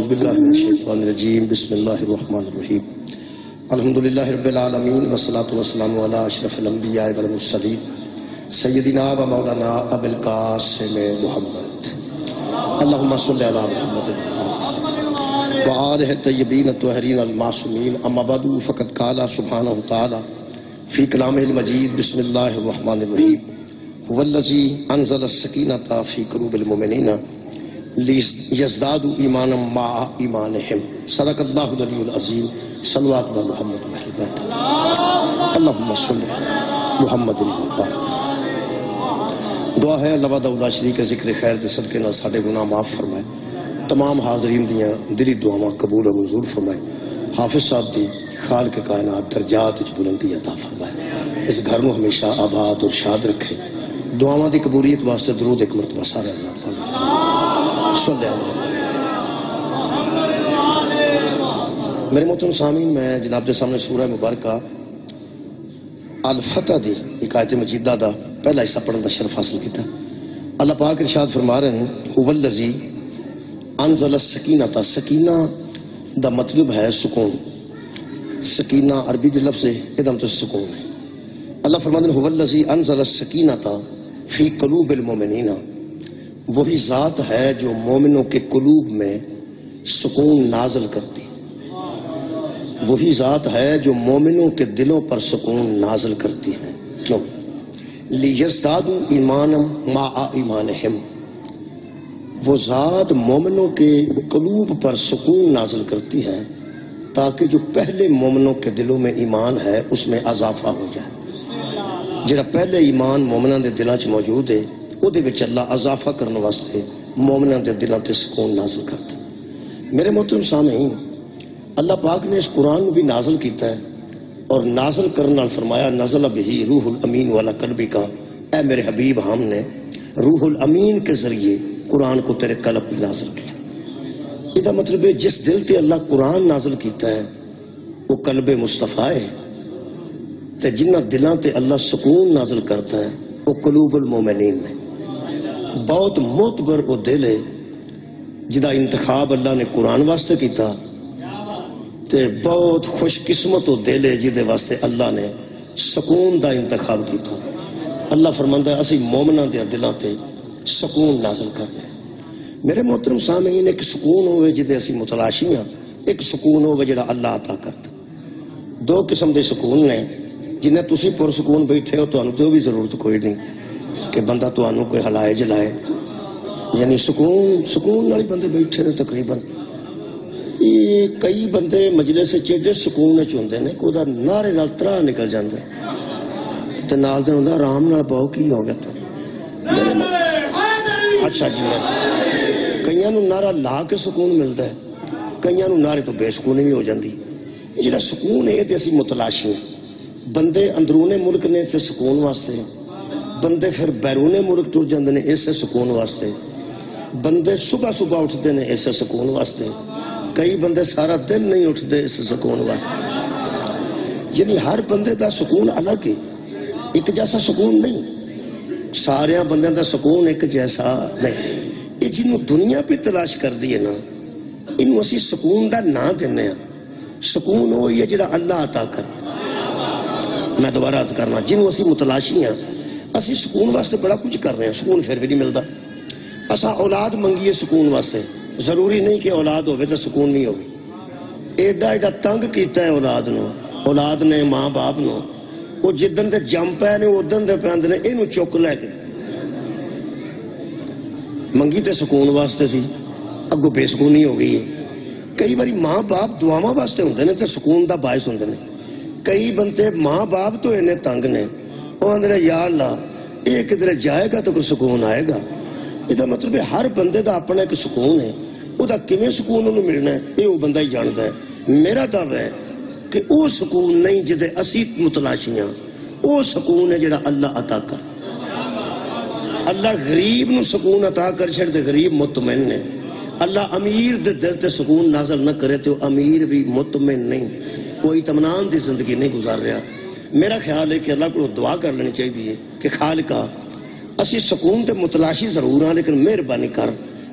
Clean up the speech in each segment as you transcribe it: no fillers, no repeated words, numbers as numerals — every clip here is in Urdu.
اعوذ باللہ من الشیطان الرجیم بسم اللہ الرحمن الرحیم الحمدللہ رب العالمین والصلاة والسلام علی اشرف الانبیاء والمرسلین سیدنا و مولانا ابی القاسم محمد اللہم صلی علی محمد وآلہ الطیبین الطاہرین المعصومین اما بعد فقد قال سبحانہ تعالی فی کلامہ المجید بسم اللہ الرحمن الرحیم هو الذی انزل السکینۃ فی قلوب المؤمنین لیزدادوا ایمانا مع ایمانہم صدق اللہ العلی العظیم صلوات بر محمد و اہل بیت اللہم صلی علی محمد المبارک۔ دعا ہے اللہ وحدہ لا شریک ذکر خیر دے صدقے نال ساڈے گناہ معاف فرمائے، تمام حاضرین دیاں دلی دعاواں قبول و منظور فرمائے، حافظ صاحب دی خالق کائنات درجات وچ بلندی عطا فرمائے، اس گھر نو ہمیشہ آباد اور شاد رکھے۔ دعاواں دی قبولیت واسطے درود ایک مرتبہ سارے صلی اللہ میرے محترم سامعین، میں جناب دے سامنے سورہ مبارکہ الفتح دی ایک آیت مجیدہ دا پہلا حصہ پڑھن دا شرف حاصل کیتا۔ اللہ پاک ارشاد فرما رہے ہیں هو الذی انزل السکینۃ، سکینہ دا مطلب ہے سکون، سکینہ عربی دی لفظ ہے، ادھم تو سکون ہے۔ اللہ فرماتے ہیں هو الذی انزل السکینۃ فی قلوب المؤمنین، وہی ذات ہے جو مومنوں کے قلوب میں سکون نازل کرتی، وہی ذات ہے جو مومنوں کے دلوں پر سکون نازل کرتی ہے۔ کیوں؟ لیزدادوا ایمانا مع ایمانہم، وہ ذات مومنوں کے قلوب پر سکون نازل کرتی ہے تاکہ جو پہلے مومنوں کے دلوں میں ایمان ہے اس میں اضافہ ہو جائے۔ جڑا پہلے ایمان مومنوں دے دلاں چ موجود ہے او دے وچ اللہ اضافہ کرنے واسطے مومنوں دے دلاں تے سکون نازل کرتا ہے۔ میرے محترم سامعین، اللہ پاک نے اس قرآن بھی نازل کیتا ہے اور نازل کرنے نال فرمایا نزل بہ روح الامین والا قلبی کا، اے میرے حبیب ہم نے روح الامین کے ذریعے قرآن کو تیرے قلب پہ نازل کیا۔ یہ مطلب ہے جس دل تے اللہ قرآن نازل کیتا ہے وہ قلب مصطفیٰ ہے، تے جنہ دلاں تے اللہ سکون نازل کرتا ہے وہ قلوب المومنین میں۔ بہت معتبر وہ دل ہے جدا انتخاب اللہ نے قرآن واسطے کیتا، تے بہت خوش قسمت وہ دل ہے جدے واسطے اللہ نے سکون دا انتخاب کیتا۔ اللہ فرماندا ہے اسی مومناں دے دلاں تے سکون نازل کرنے۔ میرے محترم سامعین، ایک سکون ہوئے جدے اسی متلاشی ہاں، ایک سکون ہوئے جڑا اللہ عطا کرتا۔ دو قسم دے سکون نے، جنہیں تسی پر سکون بیٹھے ہو تو انہوں تو بھی ضرورت کوئی نہیں کہ بندہ تو انہوں کوئی ہلائے جلائے، یعنی سکون نالی بندے بیٹھے نے تقریباً۔ کئی بندے مجلس چیڈے سکون چوندے نے کو دا نعرے نال ترا نکل جاندے تے نال دے ہوندا آرام نال باؤ کی ہو گیا تو اچھا جی، کئیاں نوں نعرہ لا کے سکون ملدا ہے، کئیاں نوں نعرے تو بے سکونی بھی ہو جاندی۔ یہ جڑا سکون ہے تے اسی متلاشی ہیں۔ بندے اندرون ملک نے اسے سکون واسطے، بندے پھر بیرون ملک ٹر جاندے نے اسے سکون واسطے، بندے صبح صبح اٹھتے نے اسے سکون واسطے، کئی بندے سارا دن نہیں اٹھتے اس سکون واسطے۔ یعنی ہر بندے دا سکون الگ ہے، ایک جیسا سکون نہیں، سارے بندے دا سکون ایک جیسا نہیں۔ یہ جنہوں دنیا پہ تلاش کر دی ہے نا، انہوں اسی سکون دا نہ دینے ہیں۔ سکون وہ یہ جڑا اللہ عطا کر، میں دوبارہ عرض کرنا، جنہوں اسی متلاشی ہیں، اسی سکون واسطے بڑا کچھ کر رہے ہیں، سکون پھر بھی نہیں ملتا۔ اسا اولاد منگیے سکون واسطے، ضروری نہیں کہ اولاد ہوئے تو سکون نہیں ہوگی۔ ایڈا ایڈا تنگ کیتا ہے اولاد نے ماں باپ نو، وہ جدن دے جم پے نے ادن دے پیاندے نے اینو چک لے کے منگی تے سکون واسطے سی، اگو بے سکونی ہو گئی ہے۔ کئی باری ماں باپ دعاواں واسطے ہوندے نے تے سکون دا باعث ہوندے نے۔ کئی بندے ماں باپ تو انہیں تنگ نے، وہ آندے نے یا اللہ یہ کدھر جائے گا تو کوئی سکون آئے گا۔ یہ مطلب ہے ہر بندے دا اپنا ایک سکون ہے، وہ دا کیویں سکون انہوں ملنا ہے یہ وہ بندہ ہی جانتا ہے۔ میرا دعویٰ ہے کہ وہ سکون نہیں جدے اسی متلاشیاں، وہ سکون ہے جڑا اللہ عطا کر۔ اللہ غریب نو سکون عطا کر چھڑ دے، غریب مطمئن نے۔ اللہ امیر دے دل تے سکون نازل نہ کرے تو امیر بھی مطمئن نہیں، کوئی اطمینان دی زندگی نہیں گزار رہا۔ میرا خیال ہے کہ اللہ کو دعا کر لینی چاہیے کہ خالقہ اسی سکون تے متلاشی ضرور ہاں، لیکن مہربانی کر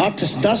8-10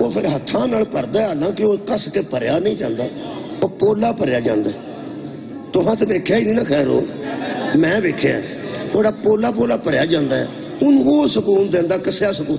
ਉਹ ਫਿਰ ਹੱਥਾਂ ਨਾਲ ਭਰਦਾ, ਹਾਲਾਂਕਿ ਉਹ ਕੱਸ ਕੇ ਭਰਿਆ ਨਹੀਂ ਜਾਂਦਾ, ਉਹ ਪੋਲਾ ਭਰਿਆ ਜਾਂਦਾ। ਤੁਹਾਂ ਤਾਂ ਵੇਖਿਆ ਹੀ ਨਹੀਂ ਨਾ, ਖੈਰ ਉਹ ਮੈਂ ਵੇਖਿਆ, ਉਹਦਾ ਪੋਲਾ ਭਰਿਆ ਜਾਂਦਾ ਹੈ, ਉਹਨੂੰ ਉਹ ਸਕੂਨ ਦਿੰਦਾ, ਕੱਸਿਆ ਸਕੂਨ।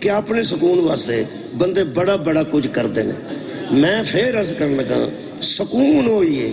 ਕਿ ਆਪਣੇ ਸਕੂਨ ਵਾਸਤੇ ਬੰਦੇ ਬੜਾ ਕੁਝ ਕਰਦੇ ਨੇ। ਮੈਂ ਫੇਰ ਅਰਜ਼ ਕਰਨ ਲੱਗਾ, ਸਕੂਨ ਹੋਈ ਹੈ।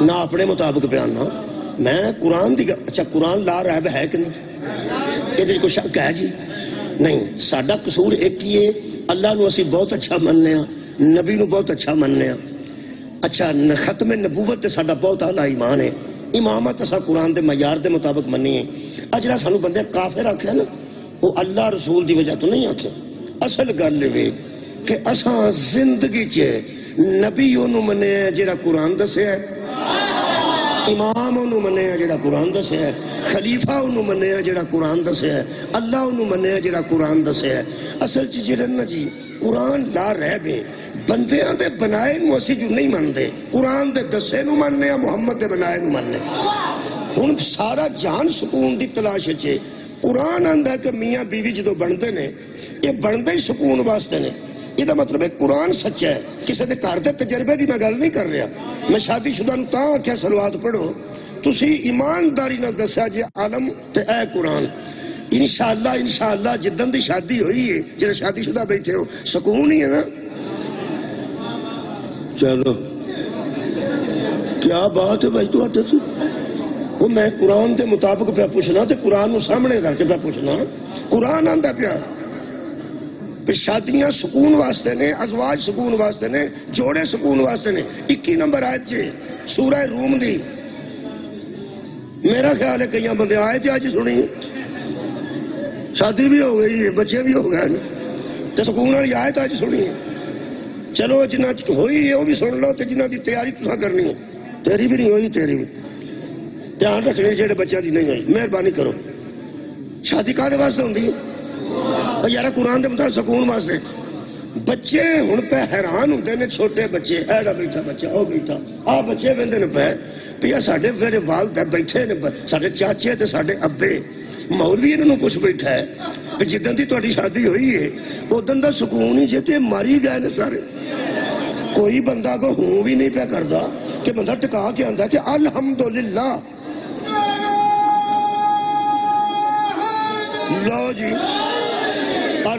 نہ اپنے مطابق بیاننا میں قرآن دی اچھا قرآن لا ریب ہے کہ نہیں یہ کوئی شک ہے جی نہیں ساڈا قصور ایک ہی ہے اللہ نو اسی بہت اچھا مننے ہاں نبی نو بہت اچھا مننے ہاں اچھا ختم نبوت تے ساڈا بہت اعلیٰ ایمان ہے امامت اسا قرآن دے معیار دے مطابق مننی ہے اجڑا سانو بندے کافر آکھیا نا وہ اللہ رسول دی وجہ تو نہیں آکھیا اصل گل ہے کہ اساں زندگی چ نبی انہوں منے جڑا قرآن دسے ہے امام انہوں منے جڑا قرآن دسے ہے خلیفہ انہوں منے جڑا قرآن دسے ہے اللہ انہوں منے جڑا قرآن دسے ہے اصل جڑا جی قرآن لا رہ بے بندیاں دے بنائے نو اسی جو نہیں مندے قرآن دے دسے نو مننے محمد دے بنائے نو مننے ہن سارا جان سکون دی تلاش چے قرآن آندا ہے کہ میاں بیوی جدو بندے نے یہ بندے ہی سکون واسطے نے یہ مطلب ہے قرآن سچا ہے کسی دے گھر دے تجربے دی میں گل نہیں کر رہا میں شادی شدہ نو تاں آکھیا صلوات پڑھو تسی ایمانداری نہ دسیا جی عالم تے اے قرآن انشاءاللہ جدن دی شادی ہوئی ہے جڑے شادی شدہ بیٹھے ہو سکون ہی ہے نا چلو کیا بات ہے بھائی تو آتے تو وہ میں قرآن دے مطابق پہ پوچھنا تے قرآن نو سامنے کر کے پہ پوچھنا قرآن آندا پیا شادیاں سکون واسطے نے ازواج سکون واسطے نے جوڑے سکون واسطے نے 21 نمبر آیت چے سورہ روم دی میرا خیال ہے کئی بندے آئے تھے آج سنی شادی بھی ہو گئی ہے بچے بھی ہو گئے تو سکون والی آیت آج سنی چلو جنہ ہوئی ہے وہ بھی سن لو جنہ دی تیاری تساں کرنی ہے تیری بھی نہیں ہوئی تیری بھی دھیان رکھنے جڑے بچوں دی نہیں ہوئی مہربانی کرو شادی کہدے واسطے ہوندی ہے یارا قرآن دے مطابق سکون واسطے بچے ہن پہ حیران ہوندے نے چھوٹے بچے ایڈا بیٹھا بچہ او بیٹھا آ بچے ویندے نے پیا ساڈے جڑے والد بیٹھے نے ساڈے چاچے تے ساڈے ابے مولوی انہاں نوں کچھ بیٹھا ہے کہ جدن دی تہاڈی شادی ہوئی ہے اودن دا سکون ہی جے تے ماری گئے نے سارے کوئی بندہ کو ہوں بھی نہیں پیا کردا کہ بندہ ٹکا کے آندا کہ الحمدللہ لو جی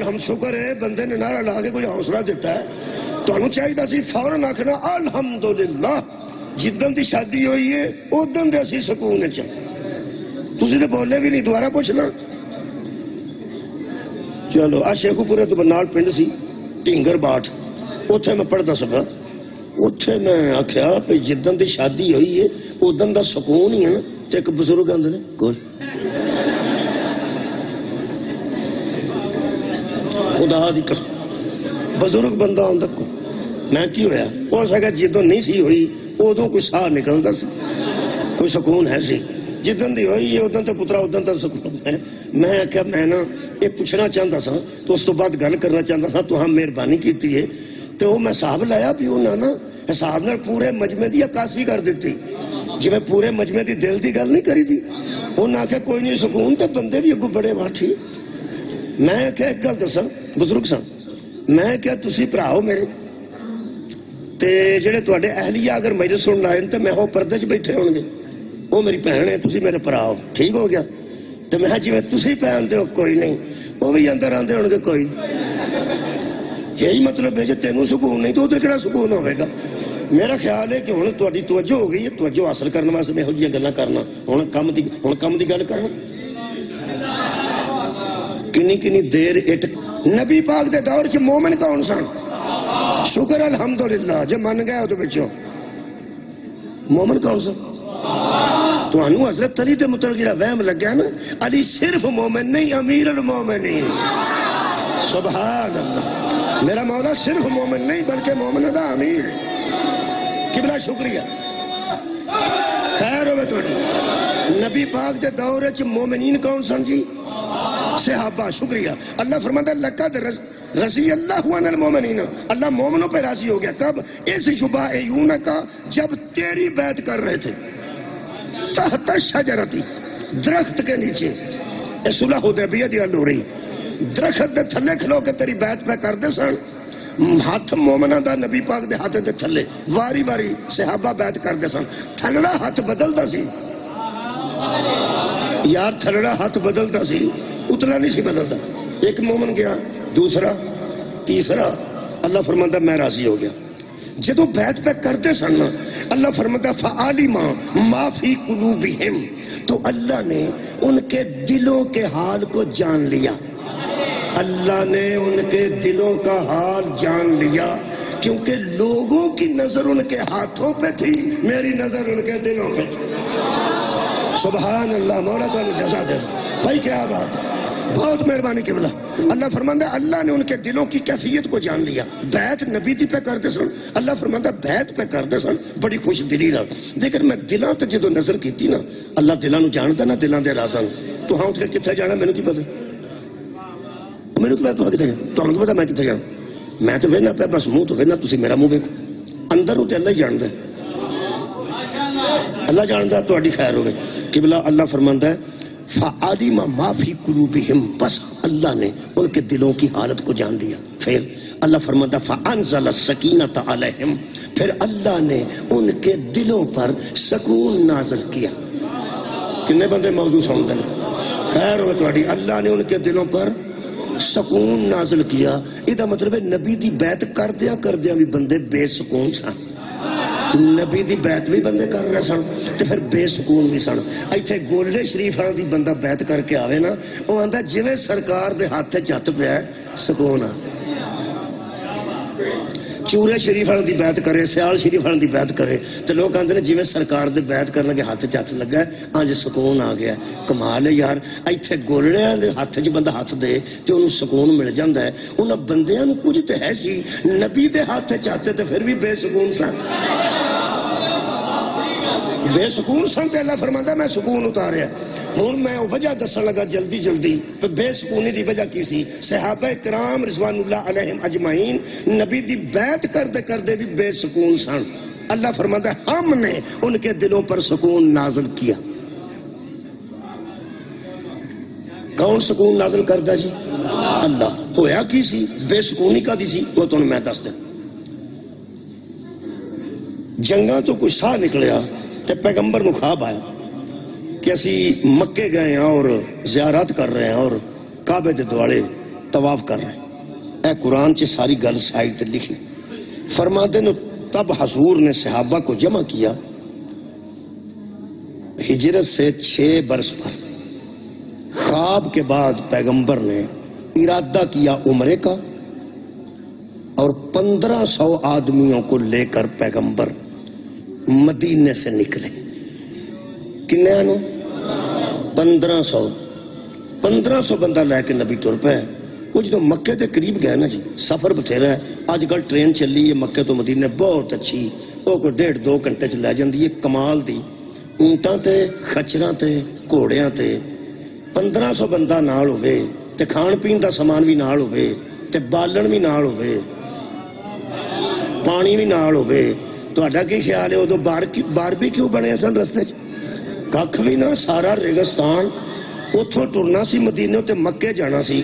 ہم شکر ہے بندے نے نعرہ لا کے کوئی حوصلہ دیتا ہے تو انہوں چاہیے سی فوراً آکھنا الحمدللہ جدن دی شادی ہوئی ہے ادن دے اسی سکون چاہ تسی تے بولے بھی نہیں دوبارہ پوچھنا چلو آ شیخو پورے تو بنال پنڈ سی ٹینگر باٹ اتھے میں پڑھتا سکا اتھے میں آکھیا پہ جدن دی شادی ہوئی ہے ادن دا سکون ہی ہے نا تے ایک بزرگ آندے نے کول خدا دی قسم بزرگ بندہ ہوں تک میں کی ہویا وہ سکا جدوں نہیں سی ہوئی ادوں کوئی ساہ نکلتا سی کوئی سکون ہے سی جدن دی ہوئی ہے ادن تے پترا ادن تے سکون ہے میں کیا میں نا یہ پوچھنا چاہتا سا تو اس تو بعد گل کرنا چاہتا سا تو ہم مہربانی کیتی ہے تو وہ میں حساب لایا بھی انہاں نا حساب نال پورے مجمع دی عکاسی کر دیتی جی میں پورے مجمع دی دل دی گل نہیں کری تھی انہاں کہ کوئی نہیں سکون تے بندے بھی اگوں بڑے باٹھی میں کیا ایک گل دسا بزرگ سن میں کیا تسی بھراؤ میرے تے جڑے تواڈے اہلیہ اگر مجلس سنن آئے تے میں ہو پردے چ بیٹھے ہون گے وہ میری بہن ہے تسی میرے بھراؤ ٹھیک ہو گیا تے میں جی تسی پہن دے ہو کوئی نہیں وہ بھی اندر آندے ہون گے کوئی یہی مطلب ہے جے تینوں سکون نہیں تو ادھر کیڑا سکون ہوے گا میرا خیال ہے کہ ہن تواڈی توجہ ہو گئی ہے توجہ حاصل کرنے واسطے میں ہو جی گلاں کرنا ہن کم دی گل کراں کنی دیر اٹ نبی پاک دے دور چ مومن کون سن شکر الحمدللہ جے من گئے تو بچوں مومن کون سن تو انو حضرت علی دے متعلق جڑا وہم لگا نا علی صرف مومن نہیں امیر المومنین سبحان اللہ میرا مولا صرف مومن نہیں بلکہ مومن دا امیر قبلہ شکریہ خیر ہوئے تو نبی پاک دے دور چ مومنین کون سن جی صحابہ شکریہ اللہ فرماتا ہے لقد رضی اللہ عن المومنین اللہ مومنوں پہ راضی ہو گیا کب اس شبہ ایون کا جب تیری بیعت کر رہے تھے تحت شجرتی درخت کے نیچے صلح حدیبیہ دی گل ہو رہی درخت دے تھلے کھلو کے تیری بیعت پہ کر دے سن ہاتھ مومنہ دا نبی پاک دے ہاتھ دے تھلے واری واری صحابہ بیعت کر دے سن تھلڑا ہاتھ بدل دا سی یار تھلڑا ہاتھ بدلتا سی اتلا نہیں سی بدلتا ایک مومن گیا دوسرا تیسرا اللہ فرماتا میں راضی ہو گیا جدو بیعت پہ کرتے سن اللہ فرماتا فعالما ما فی قلوبہم، تو اللہ نے ان کے دلوں کے حال کو جان لیا، اللہ نے ان کے دلوں کا حال جان لیا، کیونکہ لوگوں کی نظر ان کے ہاتھوں پہ تھی، میری نظر ان کے دلوں پہ تھی۔ سبحان اللہ، مولا تعالیٰ جزا دے بھائی، کیا بات ہے، بہت مہربانی قبلہ۔ اللہ فرماندہ اللہ نے ان کے دلوں کی کیفیت کو جان لیا۔ بیعت نبی دی پہ کرتے سن، اللہ فرماندہ بیعت پہ کرتے سن بڑی خوش دلی رہا، لیکن میں دلاں تے جدو نظر کی نا، اللہ دلاں نو جانتا نا، دلاں دے رازاں، تو ہاں اٹھ کے کتھے جانا مینوں کی پتہ، مینوں کی پتہ تو کتھے جانا، تانوں کی پتہ میں کتھے جانا، میں تو وینا پہ بس منہ تو وینا، تسی میرا منہ ویکھو، اندر نو تے اللہ ہی جاندا ہے، اللہ جاندا ہے تہاڈی خیر ہوے۔ قبلہ اللہ فرماندا ہے فعالما ما فی قلوبہم، بس اللہ نے ان کے دلوں کی حالت کو جان لیا۔ پھر اللہ فرماتا فانزل السکینۃ علیہم، پھر اللہ نے ان کے دلوں پر سکون نازل کیا۔ کتنے بندے موضوع سن دے خیر ہوئے تہاڈی، اللہ نے ان کے دلوں پر سکون نازل کیا۔ یہ مطلب ہے نبی دی بیعت کردیاں بھی بندے بے سکون سن، نبی دی بیعت بھی بندے کر رہے سن تے پھر بے سکون بھی سن۔ ایتھے گولڈے شریف دی بندہ بیعت کر کے آوے نا، وہ آندا جویں سرکار دے ہاتھ چت پیا ہے سکون آ۔ چورے شریف دی بیعت کرے، سیال شریف دی بیعت کرے تے لوگ کہندے نے جویں سرکار دے بیعت کرن لگے ہاتھ چت لگا ہے انج سکون آ گیا۔ کمال ہے یار، ایتھے گولڑیاں دے ہاتھ وچ بندہ ہاتھ دے تے اونوں سکون مل جاندا ہے۔ انہاں بندیاں نوں کچھ تے ہے سی، نبی دے ہاتھ چاہتے تے پھر بھی بے سکون سن، بے سکون سن تے اللہ فرماندا میں سکون اتاریا۔ ہن میں وجہ دسن لگا جلدی بے سکونی دی وجہ کی سی۔ صحابہ کرام رضوان اللہ علیہم اجمعین نبی دی بیعت کردے بھی بے سکون سن۔ اللہ فرماندا ہم نے ان کے دلوں پر سکون نازل کیا۔ کون سکون نازل کردا جی؟ اللہ۔ ہویا کی سی؟ بے سکونی کا دی سی، وہ تانوں میں دس دیں۔ جنگاں تو کوئی ساہ نکلیا تے پیغمبر نو خواب آیا کہ اسی مکے گئے ہیں اور زیارت کر رہے ہیں اور کعبے دے دوالے طواف کر رہے ہیں۔ اے قرآن چ ساری گل سائڈ تے لکھی۔ فرماتے نے تب حضور نے صحابہ کو جمع کیا، ہجرت سے 6 برس پر۔ خواب کے بعد پیغمبر نے ارادہ کیا عمرے کا، اور 1500 آدمیوں کو لے کر پیغمبر مدینے سے نکلے۔ کنے آنو 1500 بندہ لے کے نبی تر پہ۔ وہ جدو مکے دے قریب گئے نا جی، سفر بتھیرا ہے، آج کل ٹرین چلی ہے مکے تو مدینے بہت اچھی، وہ کوئی 1.5-2 گھنٹے چ لے جاندی ہے، کمال دی۔ اونٹاں تے خچراں تے گھوڑیاں تے 1500 بندہ نال ہوئے تے کھان پین دا سامان بھی نال ہوئے تے بالن بھی نال ہوئے، پانی بھی نال ہوئے۔ تہاڈا کی خیال ہے ادو باربی کیوں بنے سن رستے چ؟ کھ بھی نہ، سارا ریگستان، اتوں ٹرنا سی مدینے تے مکے جانا سی۔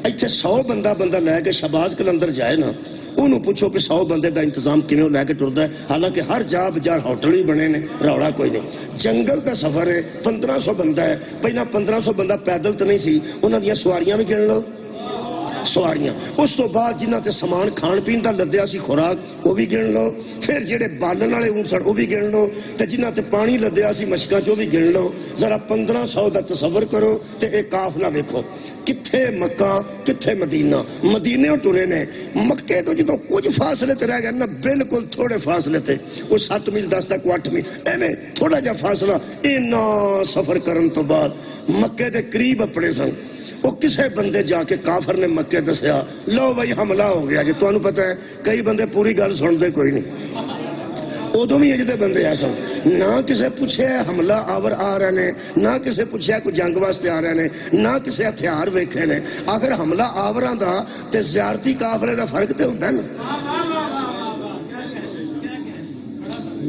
ایتھے 100 بندہ لے کے شہباز کلندر جائے نا، انہوں پوچھو کہ 100 بندے دا انتظام کیوں لے کے ٹردا ہے، حالانکہ ہر جا بجار ہوٹل بھی بنے نے، روڑا کوئی نہیں۔ جنگل دا سفر ہے، 1500 بندہ ہے۔ پہلا 1500 بندہ پیدل تو نہیں سی، انہاں دیاں سواریاں بھی گن لو، سواریاں۔ اس تو بعد جنہ تے سامان کھان پین دا لدیا سی خوراک وہ بھی گن لو، پھر جڑے بالن والے اونٹ سن وہ بھی گن لو، تے جنہ تے پانی لدیا سی مشکاں چو بھی گن لو۔ ذرا 1500 دا تصور کرو تے ایک قافلہ ویکھو، کتھے مکہ کتھے مدینہ۔ مدینے ٹرے نے، مکے تو جدوں کچھ فاصلے تے رہ گئے نا، بالکل تھوڑے فاصلے تے، کوئی 7 میل 10 تک 8 میل، ایویں تھوڑا جا فاصلہ۔ اینا سفر کرن تو بعد مکے دے قریب اپنے سن۔ وہ کسے بندے جا کے کافر نے مکے دسیا لو بھائی حملہ ہو گیا جی۔ تمہیں پتہ ہے کئی بندے پوری گل سنتے کوئی نہیں، ادو بھی اجدے بندے ایسا نہ کسے پوچھے حملہ آور آ رہے نے، نہ کسے پوچھے کوئی جنگ واسطے آ رہے نے، نہ کسے ہتھیار ویکھے نے۔ آخر حملہ آوراں دا تے زیارتی قافلے دا فرق تے ہوندا ہے نا۔